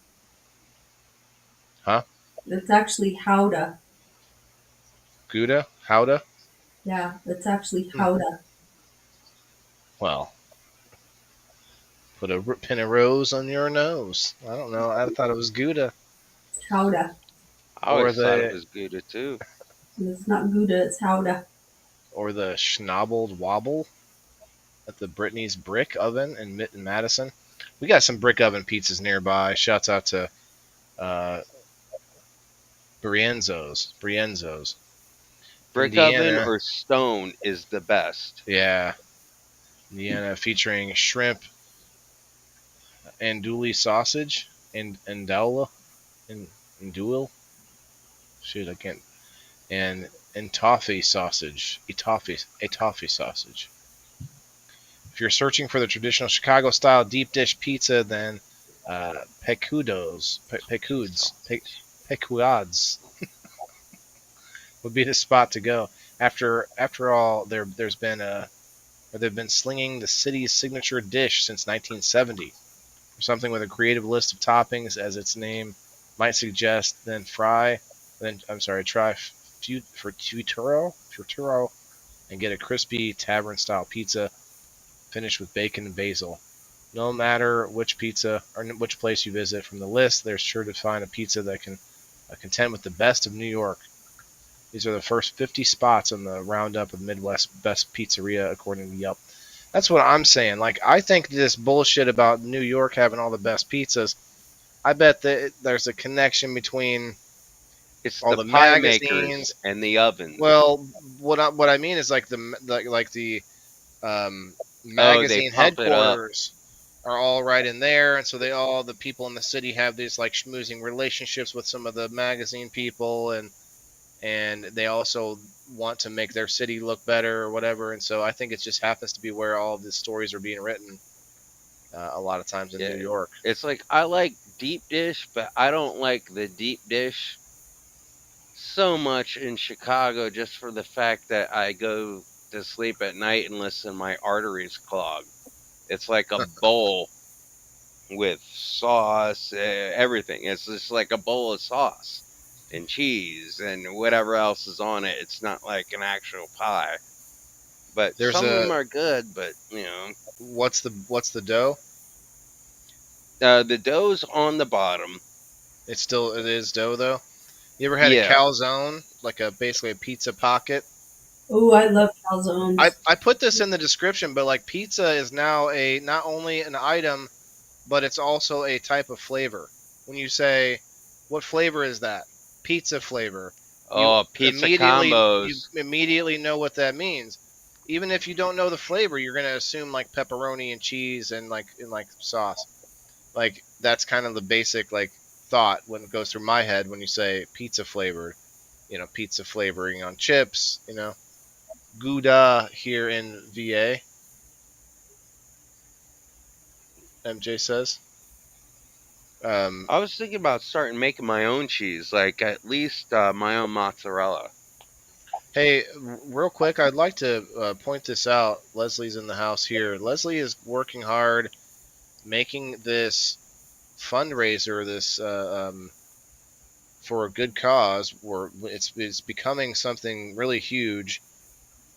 Huh? It's actually Howda. Gouda? Howda? Yeah, it's actually Hmm. Howda. Well, put a pin of rose on your nose. I don't know. I thought it was Gouda. It's Howda. I Or always thought it the was Gouda too. It's not Gouda, it's Howda. or the schnabbled wobble at the Brittany's Brick Oven in Madison. We got some brick oven pizzas nearby. Shouts out to uh, Brienzo's, Brick oven Indiana. or stone is the best. Yeah, Indiana, featuring shrimp andouille sausage and andouille and andouille. Shoot, I can't. And toffee sausage, a toffee sausage. If you're searching for the traditional Chicago style deep dish pizza, then Pecuds, Sausage. Pecuads would be the spot to go. After all, there's been a or they've been slinging the city's signature dish since 1970, or something with a creative list of toppings, as its name might suggest. Then fry, then I'm sorry, try futuro, and get a crispy tavern-style pizza finished with bacon and basil. No matter which pizza or which place you visit from the list, there's sure to find a pizza that can contend with the best of New York. These are the first 50 spots on the roundup of Midwest best pizzeria according to Yelp. That's what I'm saying. Like, I think this bullshit about New York having all the best pizzas. I bet that there's a connection between It's all the the pie makers magazines. and the ovens. Well, what I mean is like the um, Oh, they magazine pump it up. headquarters are all right in there, and so the people in the city have these like schmoozing relationships with some of the magazine people, and they also want to make their city look better or whatever. And so I think it just happens to be where all of the stories are being written a lot of times in New Yeah. York. It's like I like deep dish, but I don't like the deep dish so much in Chicago just for the fact that I go to sleep at night and listen my arteries clog. It's like a bowl with sauce, everything. It's just like a bowl of sauce and cheese and whatever else is on it. It's not like an actual pie. But There's some of a them are good, but you know, what's the dough? the dough's on the bottom. It is dough though. You ever had a Yeah. calzone, like a basically a pizza pocket? Oh, I love I, calzones. I put this in the description, but like pizza is now a not only an item, but it's also a type of flavor. When you say, "What flavor is that?" Pizza flavor. Oh, pizza You combos. immediately know what that means. Even if you don't know the flavor, you're gonna assume like pepperoni and cheese and like sauce. Like that's kind of the basic like thought when it goes through my head when you say pizza flavor. Pizza flavoring on chips. Gouda here in VA. MJ says. Um, I was thinking about starting making my own cheese, like at least my own mozzarella. Hey, real quick, I'd like to point this out. Leslie's in the house here. Leslie is working hard making this fundraiser, this for a good cause, where it's becoming something really huge.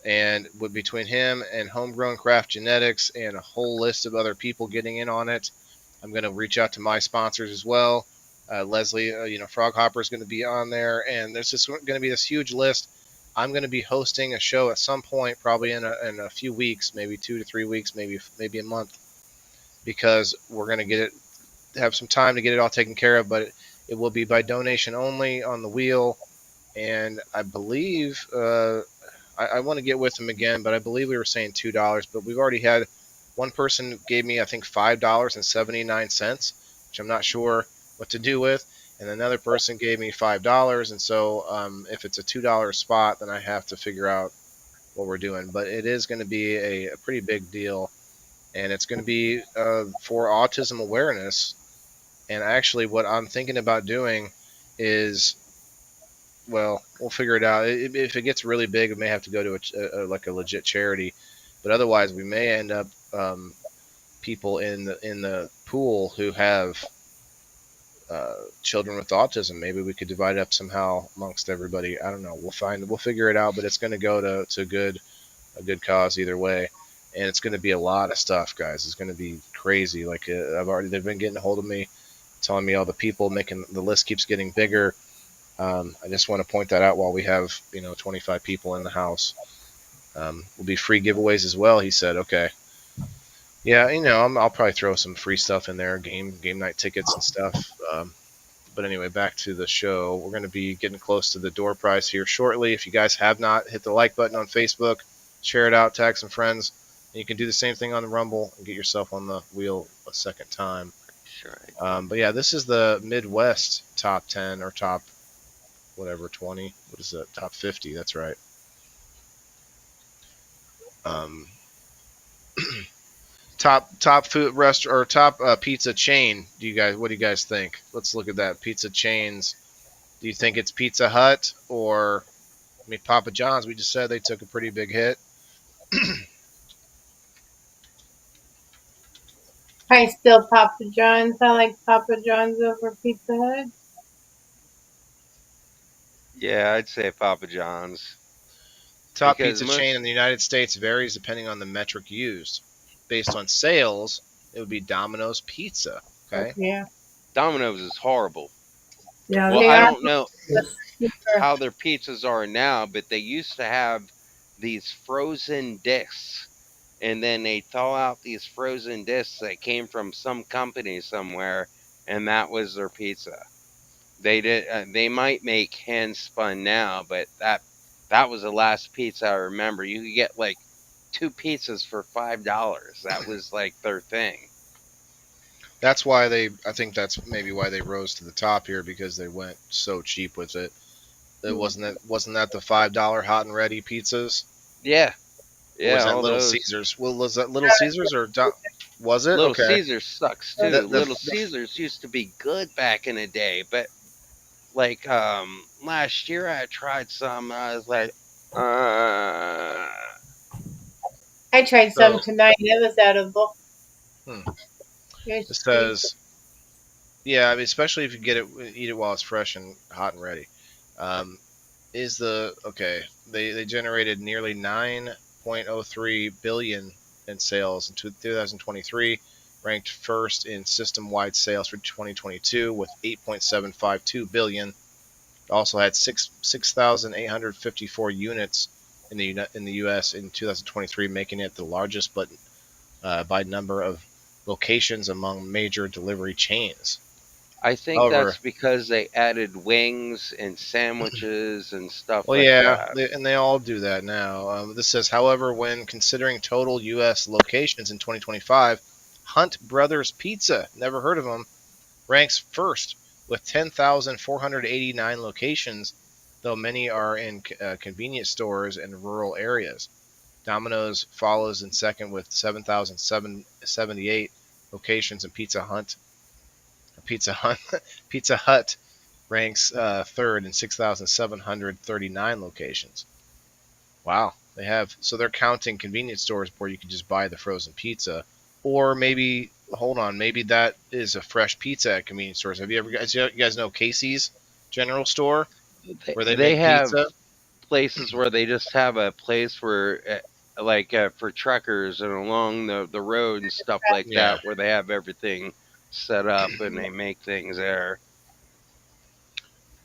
And with between him and Homegrown Craft Genetics and a whole list of other people getting in on it, I'm going to reach out to my sponsors as well. Leslie, Frog Hopper is going to be on there, and there's just going to be this huge list. I'm going to be hosting a show at some point, probably in a few weeks, maybe 2 to 3 weeks, maybe a month, because we're going to have some time to get it all taken care of. But it will be by donation only on the wheel, and I believe I want to get with him again, but I believe we were saying $2, but we've already had one person gave me I think $5.79, which I'm not sure what to do with, and another person gave me $5, and so if it's a $2 spot, then I have to figure out what we're doing. But it is going to be a pretty big deal, and it's going to be for autism awareness. And actually, what I'm thinking about doing is, well, we'll figure it out. If it gets really big, we may have to go to like a legit charity, but otherwise, we may end up people in the pool who have children with autism. Maybe we could divide it up somehow amongst everybody. I don't know. We'll figure it out. But it's going to go to a good cause either way, and it's going to be a lot of stuff, guys. It's going to be crazy. Like they've been getting a hold of me, telling me all the people making the list keeps getting bigger. I just want to point that out while we have 25 people in the house. Will be free giveaways as well. He said, okay. Yeah, I'll probably throw some free stuff in there, game night tickets and stuff. But anyway, back to the show. We're going to be getting close to the door prize here shortly. If you guys have not, hit the like button on Facebook, share it out, tag some friends, and you can do the same thing on the Rumble and get yourself on the wheel a second time. Sure, I did. But yeah, this is the Midwest top 10 or top whatever 20. What is that? Top 50. That's right. Um, top food restaurant or top pizza chain. What do you guys think? Let's look at that pizza chains. Do you think it's Pizza Hut or I mean Papa John's? We just said they took a pretty big hit. I still Papa John's. I like Papa John's over Pizza Hut. Yeah, I'd say Papa John's Top because pizza chain in most the United States varies depending on the metric used. Based on sales, it would be Domino's Pizza. Okay. Yeah, Domino's is horrible. Yeah, Well, they I are don't know cheaper. how their pizzas are now, but they used to have these frozen discs, and then they thaw out these frozen discs that came from some company somewhere, and that was their pizza. They did. They might make hand spun now, but that was the last pizza I remember. You could get like two pizzas for $5. That was like their thing. That's why they. I think that's maybe why they rose to the top here because they went so cheap with it. It wasn't that the $5 hot and ready pizzas? Yeah, Or was yeah, that all Little those. Caesars? Well, was that Little Caesars or was it? Little Okay. Caesars sucks The, too. the, Little the, Caesars used to be good back in the day, but like last year I tried some. I was like, uh, I tried some so tonight. It was edible. hmm, It's it pretty good. says yeah. I mean, especially if you eat it while it's fresh and hot and ready. Um, is the okay? They generated nearly 9.03 billion in sales in 2023, ranked first in system-wide sales for 2022 with 8.752 billion. Also had 6,854 units in the U.S. in 2023, making it the largest, but by number of locations among major delivery chains. I think However, that's because they added wings and sandwiches and stuff well, like yeah, that. and they all do that now. This says, however, when considering total U.S. locations in 2025, Hunt Brothers Pizza, never heard of them, ranks first with 10,489 locations, though many are in convenience stores in rural areas. Domino's follows in second with 7,078 locations, and Pizza Hut, Pizza Hut ranks third in 6,739 locations. Wow, they have so they're counting convenience stores where you can just buy the frozen pizza, or maybe hold on, maybe that is a fresh pizza at convenience stores. Have you guys know Casey's General Store where they They make have pizza? places where they just have a place where, like, for truckers and along the road and stuff like Yeah. that, where they have everything set up and they make things there.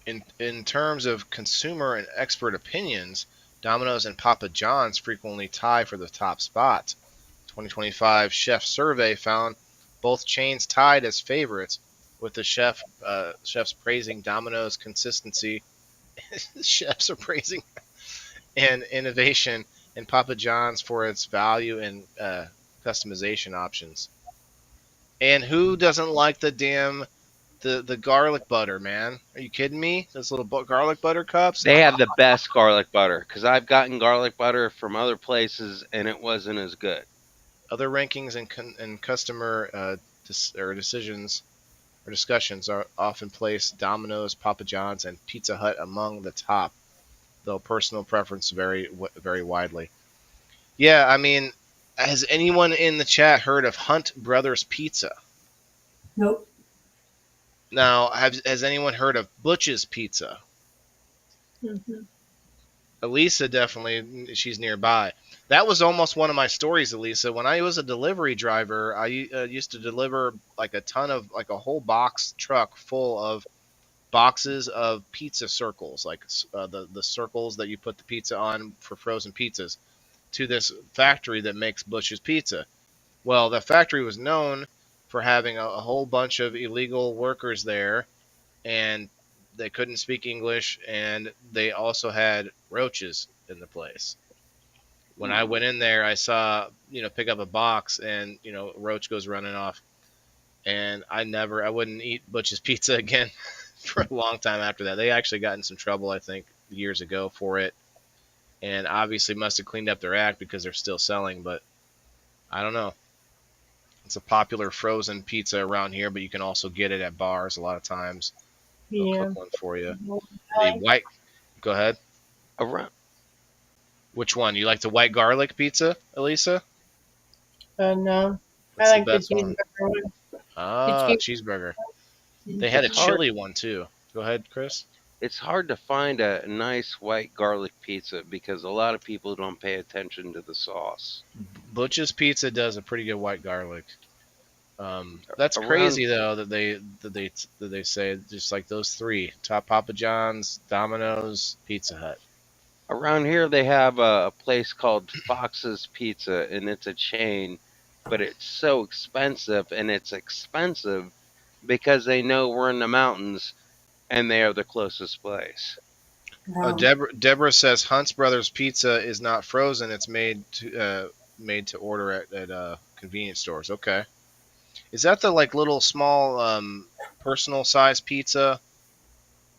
In terms of consumer and expert opinions, Domino's and Papa John's frequently tie for the top spot. 2025 chef survey found both chains tied as favorites, with the chefs praising Domino's consistency. Chefs are praising and innovation, and Papa John's for its value and customization options. And who doesn't like the garlic butter, man? Are you kidding me? Those little garlic butter cups. They have the best garlic butter because I've gotten garlic butter from other places and it wasn't as good. Other rankings and customer decisions or discussions are often place Domino's, Papa John's, and Pizza Hut among the top, though personal preference very widely. Yeah, I mean, has anyone in the chat heard of Hunt Brothers Pizza? nope. Now, has anyone heard of Butch's Pizza? Hmm. Elisa definitely, she's nearby. That was almost one of my stories, Elisa. When I was a delivery driver, I used to deliver like a ton of like a whole box truck full of boxes of pizza circles, like the circles that you put the pizza on for frozen pizzas, to this factory that makes Butch's Pizza. Well, the factory was known for having a whole bunch of illegal workers there, and they couldn't speak English, and they also had roaches in the place. When I went Ooh. in there, I saw pick up a box, and a roach goes running off, and I wouldn't eat Butch's Pizza again for a long time after that. They actually got in some trouble, I think, years ago for it, and obviously must have cleaned up their act because they're still selling. But I don't know. It's a popular frozen pizza around here, but you can also get it at bars a lot of times. They'll Yeah. cook one for you. I The like white. Go ahead. Around Which one? You like the white garlic pizza, Elisa? no. I That's the like the best one. cheeseburger one. The Ah, cheese. cheeseburger. They had a it's hard chili one too. Go ahead, Chris. it's hard to find a nice white garlic pizza because a lot of people don't pay attention to the sauce. Butch's Pizza does a pretty good white garlic. That's Around crazy though that they say just like those three: Top Papa John's, Domino's, Pizza Hut. around here they have a place called Fox's Pizza and it's a chain, but it's so expensive and it's expensive because they know we're in the mountains and they are the closest place. Wow. Deborah says Hunt's Brothers Pizza is not frozen; it's made to order at convenience stores. Okay, is that the like little small personal size pizza?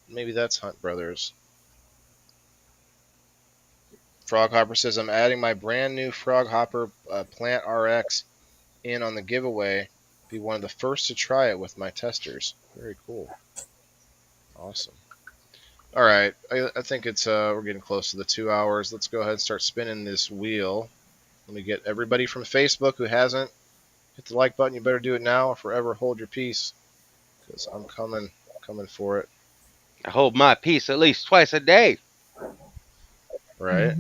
Maybe that's Hunt Brothers. Frog Hopper says I'm adding my brand new Frog Hopper Plant RX in on the giveaway. Be one of the first to try it with my testers. Very cool. Awesome. All right, I think it's we're getting close to the 2 hours. Let's go ahead and start spinning this wheel. Let me get everybody from Facebook who hasn't hit the like button. You better do it now or forever hold your peace, because I'm coming for it. I hold my peace at least twice a day. Right.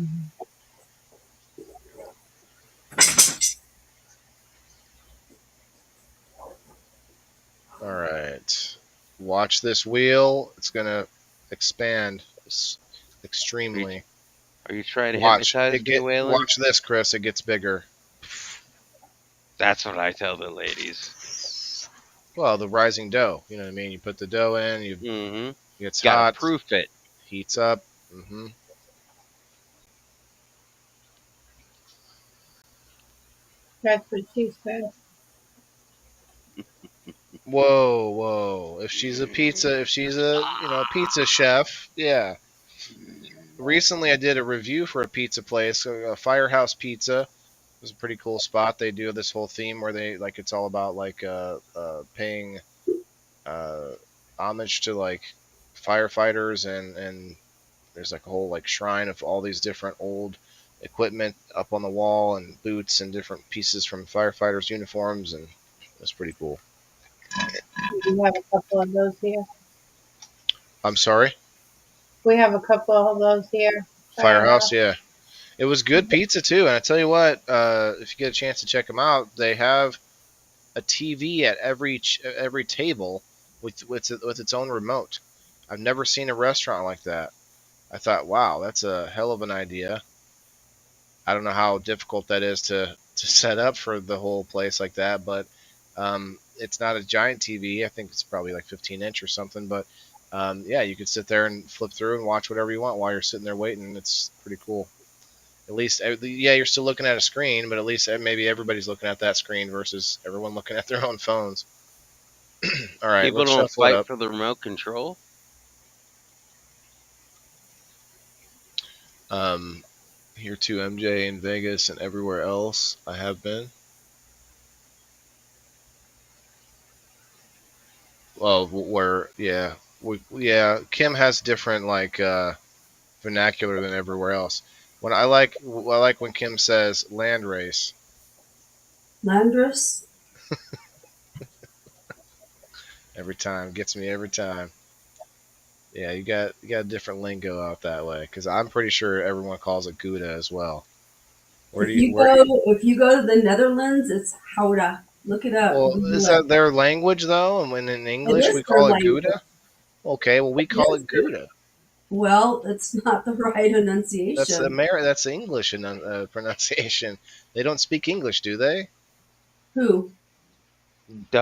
All right. Watch this wheel. It's gonna expand Are you, extremely. are you trying to Watch hypnotize it me, get. Waylon? Watch this, Chris. It gets bigger. That's what I tell the ladies. Well, the rising dough. You know what I mean. You put the dough in. You Mm-hmm. it gets Gotta hot. proof it. Heats up. Hmm. That's what she said. Whoa, whoa. If she's a pizza chef, yeah. Recently, I did a review for a pizza place, a Firehouse Pizza. It was a pretty cool spot. They do this whole theme where they like it's all about like paying uh, homage to like firefighters and there's like a whole like shrine of all these different old equipment up on the wall and boots and different pieces from firefighters uniforms and it's pretty cool. We have a couple of those here. I'm sorry, We have a couple of those here. Firehouse, Firehouse. yeah. It was good pizza too, and I tell you what, if you get a chance to check them out, they have a TV at every table with its own remote. I've never seen a restaurant like that. I thought, wow, that's a hell of an idea. I don't know how difficult that is to set up for the whole place like that, but it's not a giant TV. I think it's probably like 15-inch or something. But yeah, you could sit there and flip through and watch whatever you want while you're sitting there waiting. It's pretty cool. At least, yeah, you're still looking at a screen, but at least maybe everybody's looking at that screen versus everyone looking at their own phones. All right, People let's don't shuffle it fight up. for the remote control. Um, Here to MJ in Vegas and everywhere else I have been. Well, where yeah, yeah, Kim has different like vernacular than everywhere else. I like when Kim says land race Landris? every time. Gets me every time. Yeah, you got a different lingo out that way because I'm pretty sure everyone calls it Gouda as well. If you Where do go you? if you go to the Netherlands, it's Houda. Look it up. Well, is Google it. that their language though? And when in It English we is their call it language. Gouda. Okay, well we It call is it their, Gouda. well, it's not the right That's enunciation. That's English in pronunciation. They don't speak English, do they? Who?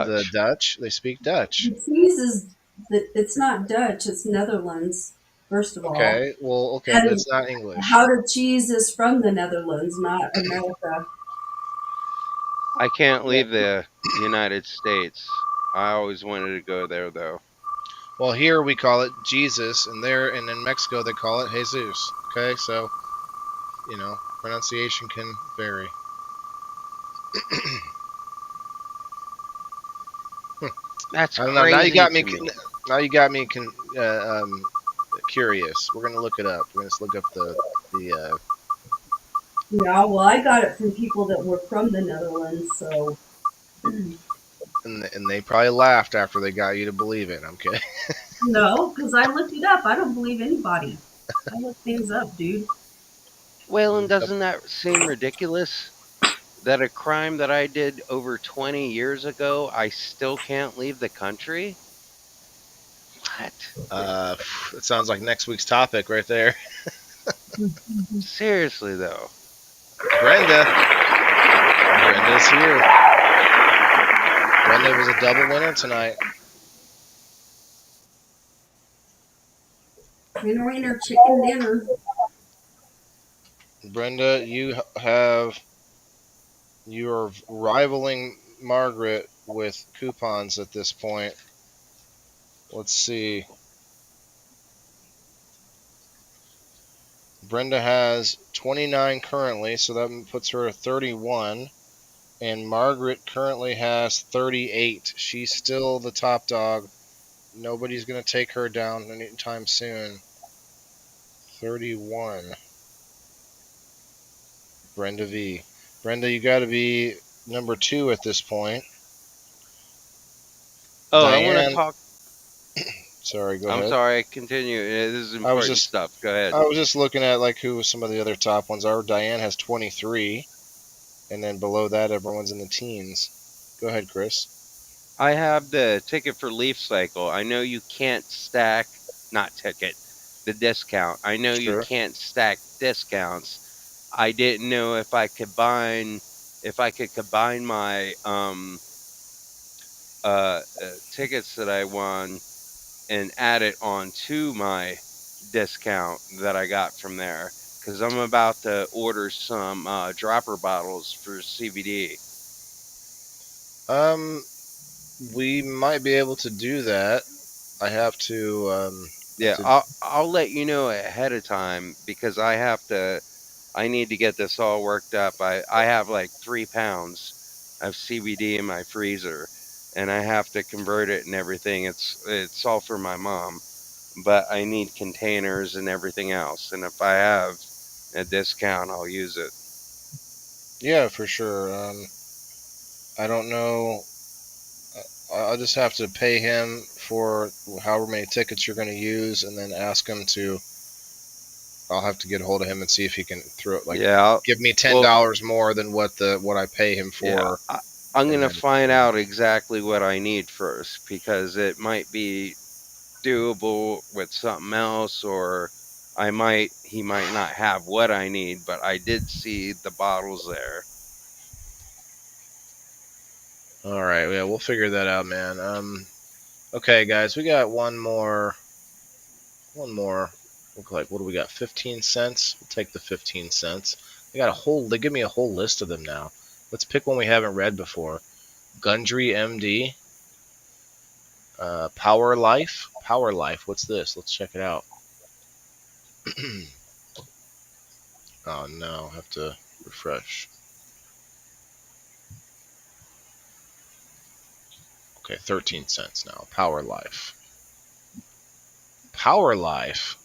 The Dutch. Dutch, they speak Dutch. The cheese is it's not Dutch, it's Netherlands, first of all. Okay, well, okay, but And it's not English. how to cheese is from the Netherlands, not America. I can't Yeah. leave the United States. I always wanted to go there though. Well, here we call it Jesus, and in Mexico they call it Jesus. Okay, so pronunciation can vary. That's I don't know. Now you crazy got me. to me. Now you got me curious. We're gonna look it up. We're gonna just look up the. Yeah, well, I got it from people that were from the Netherlands, so And they probably laughed after they got you to believe it. I'm kidding. no, because I looked it up. I don't believe anybody. I look things up, dude. Well, and doesn't that seem ridiculous? That a crime that I did over 20 years ago, I still can't leave the country? What? Uh, it sounds like next week's topic right there. Seriously, though. Brenda. Brenda's here. Brenda was a double winner tonight. Winner, winner, chicken dinner. Brenda, you are rivaling Margaret with coupons at this point. Let's see. Brenda has 29 currently, so that puts her at 31. And Margaret currently has 38. She's still the top dog. Nobody's going to take her down anytime soon. 31. Brenda V. Brenda, you got to be number 2 at this point. Oh, I want to Diane, talk. sorry, go I'm ahead. sorry, continue. This is I was important just stuff. Go ahead. I was just looking at like who some of the other top ones are. Diane has 23, and then below that everyone's in the teens. Go ahead, Chris. I have the ticket for Leaf Cycle. I know you can't stack, not ticket, the discount. I know you Sure. can't stack discounts. I didn't know if I could combine my tickets that I won and add it on to my discount that I got from there because I'm about to order some dropper bottles for CBD. Um, we might be able to do that. I have to Yeah, to I'll let you know ahead of time because I need to get this all worked up. I have like 3 pounds of CBD in my freezer, and I have to convert it and everything. It's all for my mom, but I need containers and everything else. And if I have a discount, I'll use it. yeah, for sure. I don't know. I'll just have to pay him for however many tickets you're going to use, and then ask him to. I'll have to get a hold of him and see if he can throw like Yeah, give me ten well, dollars more than what I pay him yeah, for, I'm and gonna then find out exactly what I need first because it might be doable with something else, or he might not have what I need, but I did see the bottles there. all right, yeah, we'll figure that out, man. Okay, guys, we got one more. Look like what do we got? 15 cents. We'll take the 15 cents. They got a whole. They give me a whole list of them now. Let's pick one we haven't read before. Gundry MD. Power Life. Power Life. What's this? Let's check it out. Oh no, I have to refresh. Okay, 13 cents now. Power Life. Power Life.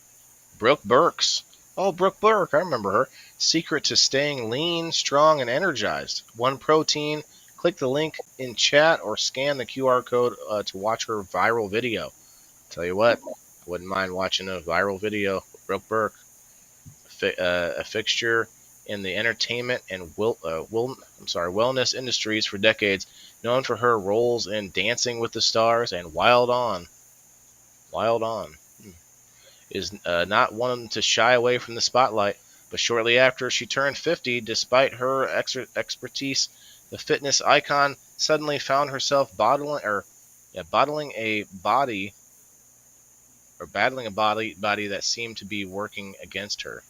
Brooke Burks. Oh, Brooke Burke. I remember her. Secret to staying lean, strong, and energized. One protein. Click the link in chat or scan the QR code to watch her viral video. Tell you what, I wouldn't mind watching a viral video with Brooke Burke, a fixture in the entertainment and wellness industries for decades, known for her roles in Dancing with the Stars and Wild On. Wild On is not one to shy away from the spotlight, but shortly after she turned 50, despite her expertise, the fitness icon suddenly found herself bottling a body or battling a body that seemed to be working against her.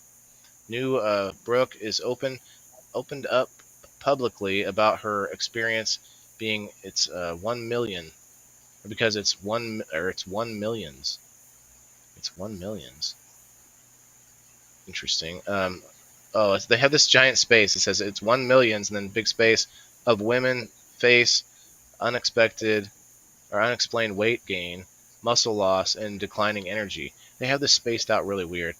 New Brooke is opened up publicly about her experience being it's 1 million because it's 1 millions. It's 1 millions. Interesting. They have this giant space. It says it's 1 millions and then big space of women face unexpected or unexplained weight gain, muscle loss, and declining energy. They have this spaced out really weird.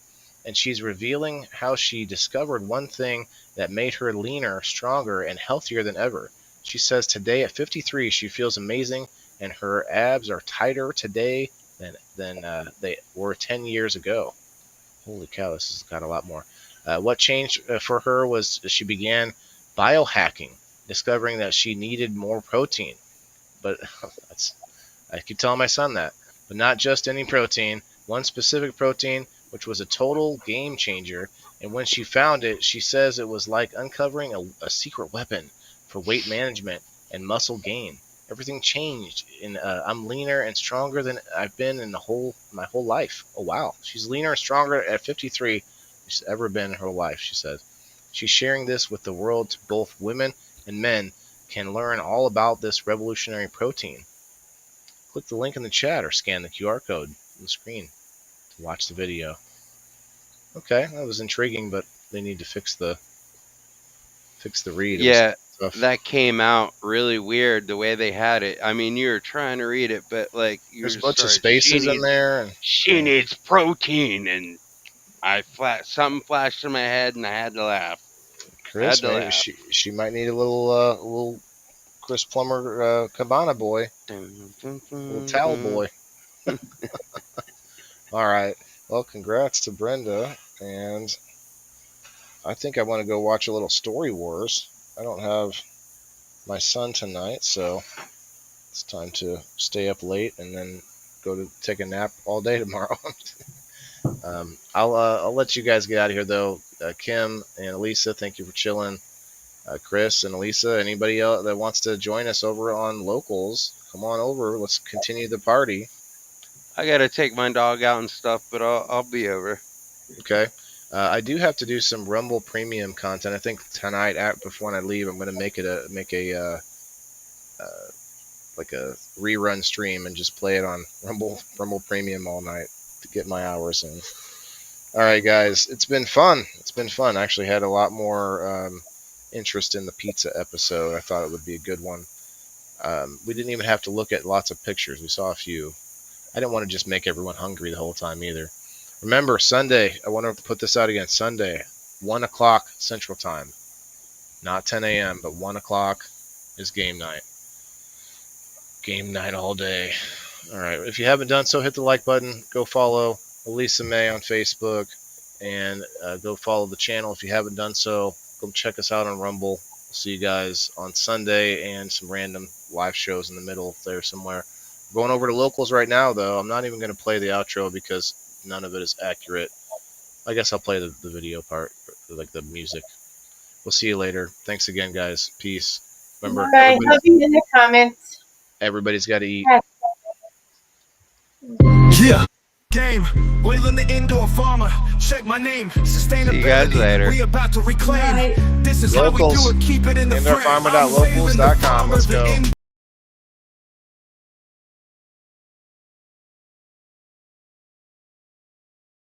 And she's revealing how she discovered one thing that made her leaner, stronger, and healthier than ever. She says today at 53, she feels amazing, and her abs are tighter today than they were 10 years ago. Holy cow, this has got a lot more. What changed for her was she began biohacking, discovering that she needed more protein. But that's I keep telling my son that. But not just any protein, one specific protein, which was a total game changer. And when she found it, she says it was like uncovering a secret weapon for weight management and muscle gain. Everything changed, and I'm leaner and stronger than I've been in my whole life. Oh wow, she's leaner and stronger at 53 than she's ever been in her life. She says she's sharing this with the world, to both women and men can learn all about this revolutionary protein. Click the link in the chat or scan the QR code on the screen to watch the video. Okay, that was intriguing, but they need to fix the read. Yeah, that came out really weird the way they had it. I mean, you were trying to read it, but like there's a bunch of spaces in there. And, she needs protein, and something flashed in my head, and I had to laugh. Chris, maybe she might need a little Chris Plummer Cabana boy, little towel boy. All right. Well, congrats to Brenda, and I think I want to go watch a little Story Wars. I don't have my son tonight, so it's time to stay up late and then go to take a nap all day tomorrow. I'll let you guys get out of here though. Kim and Elisa, thank you for chilling. Chris and Elisa, anybody else that wants to join us over on Locals, come on over. Let's continue the party. I gotta take my dog out and stuff, but I'll be over. Okay. I do have to do some Rumble Premium content. I think tonight, before I leave, I'm going to make a like a rerun stream and just play it on Rumble Premium all night to get my hours in. All right, guys, it's been fun. I actually had a lot more interest in the pizza episode. I thought it would be a good one. We didn't even have to look at lots of pictures. We saw a few. I didn't want to just make everyone hungry the whole time either. Remember, Sunday, I want to put this out again. Sunday, 1 o'clock Central Time. Not 10 a.m., but 1 o'clock is game night. Game night all day. All right, if you haven't done so, hit the like button. Go follow Elisa May on Facebook, and go follow the channel if you haven't done so. Go check us out on Rumble. We'll see you guys on Sunday and some random live shows in the middle there somewhere. We're going over to Locals right now, though. I'm not even going to play the outro because none of it is accurate. I guess I'll play the video part, like the music. We'll see you later. Thanks again, guys. Peace. Remember, Bye. Help you in the comments. Everybody's got to eat. Yeah. Game, wailing the indoor farmer. Check my name. Sustainability. See you guys later. We about to reclaim. This is Locals. how we do it. Keep it in the frame. Indoorfarmer.locals.com. Let's go.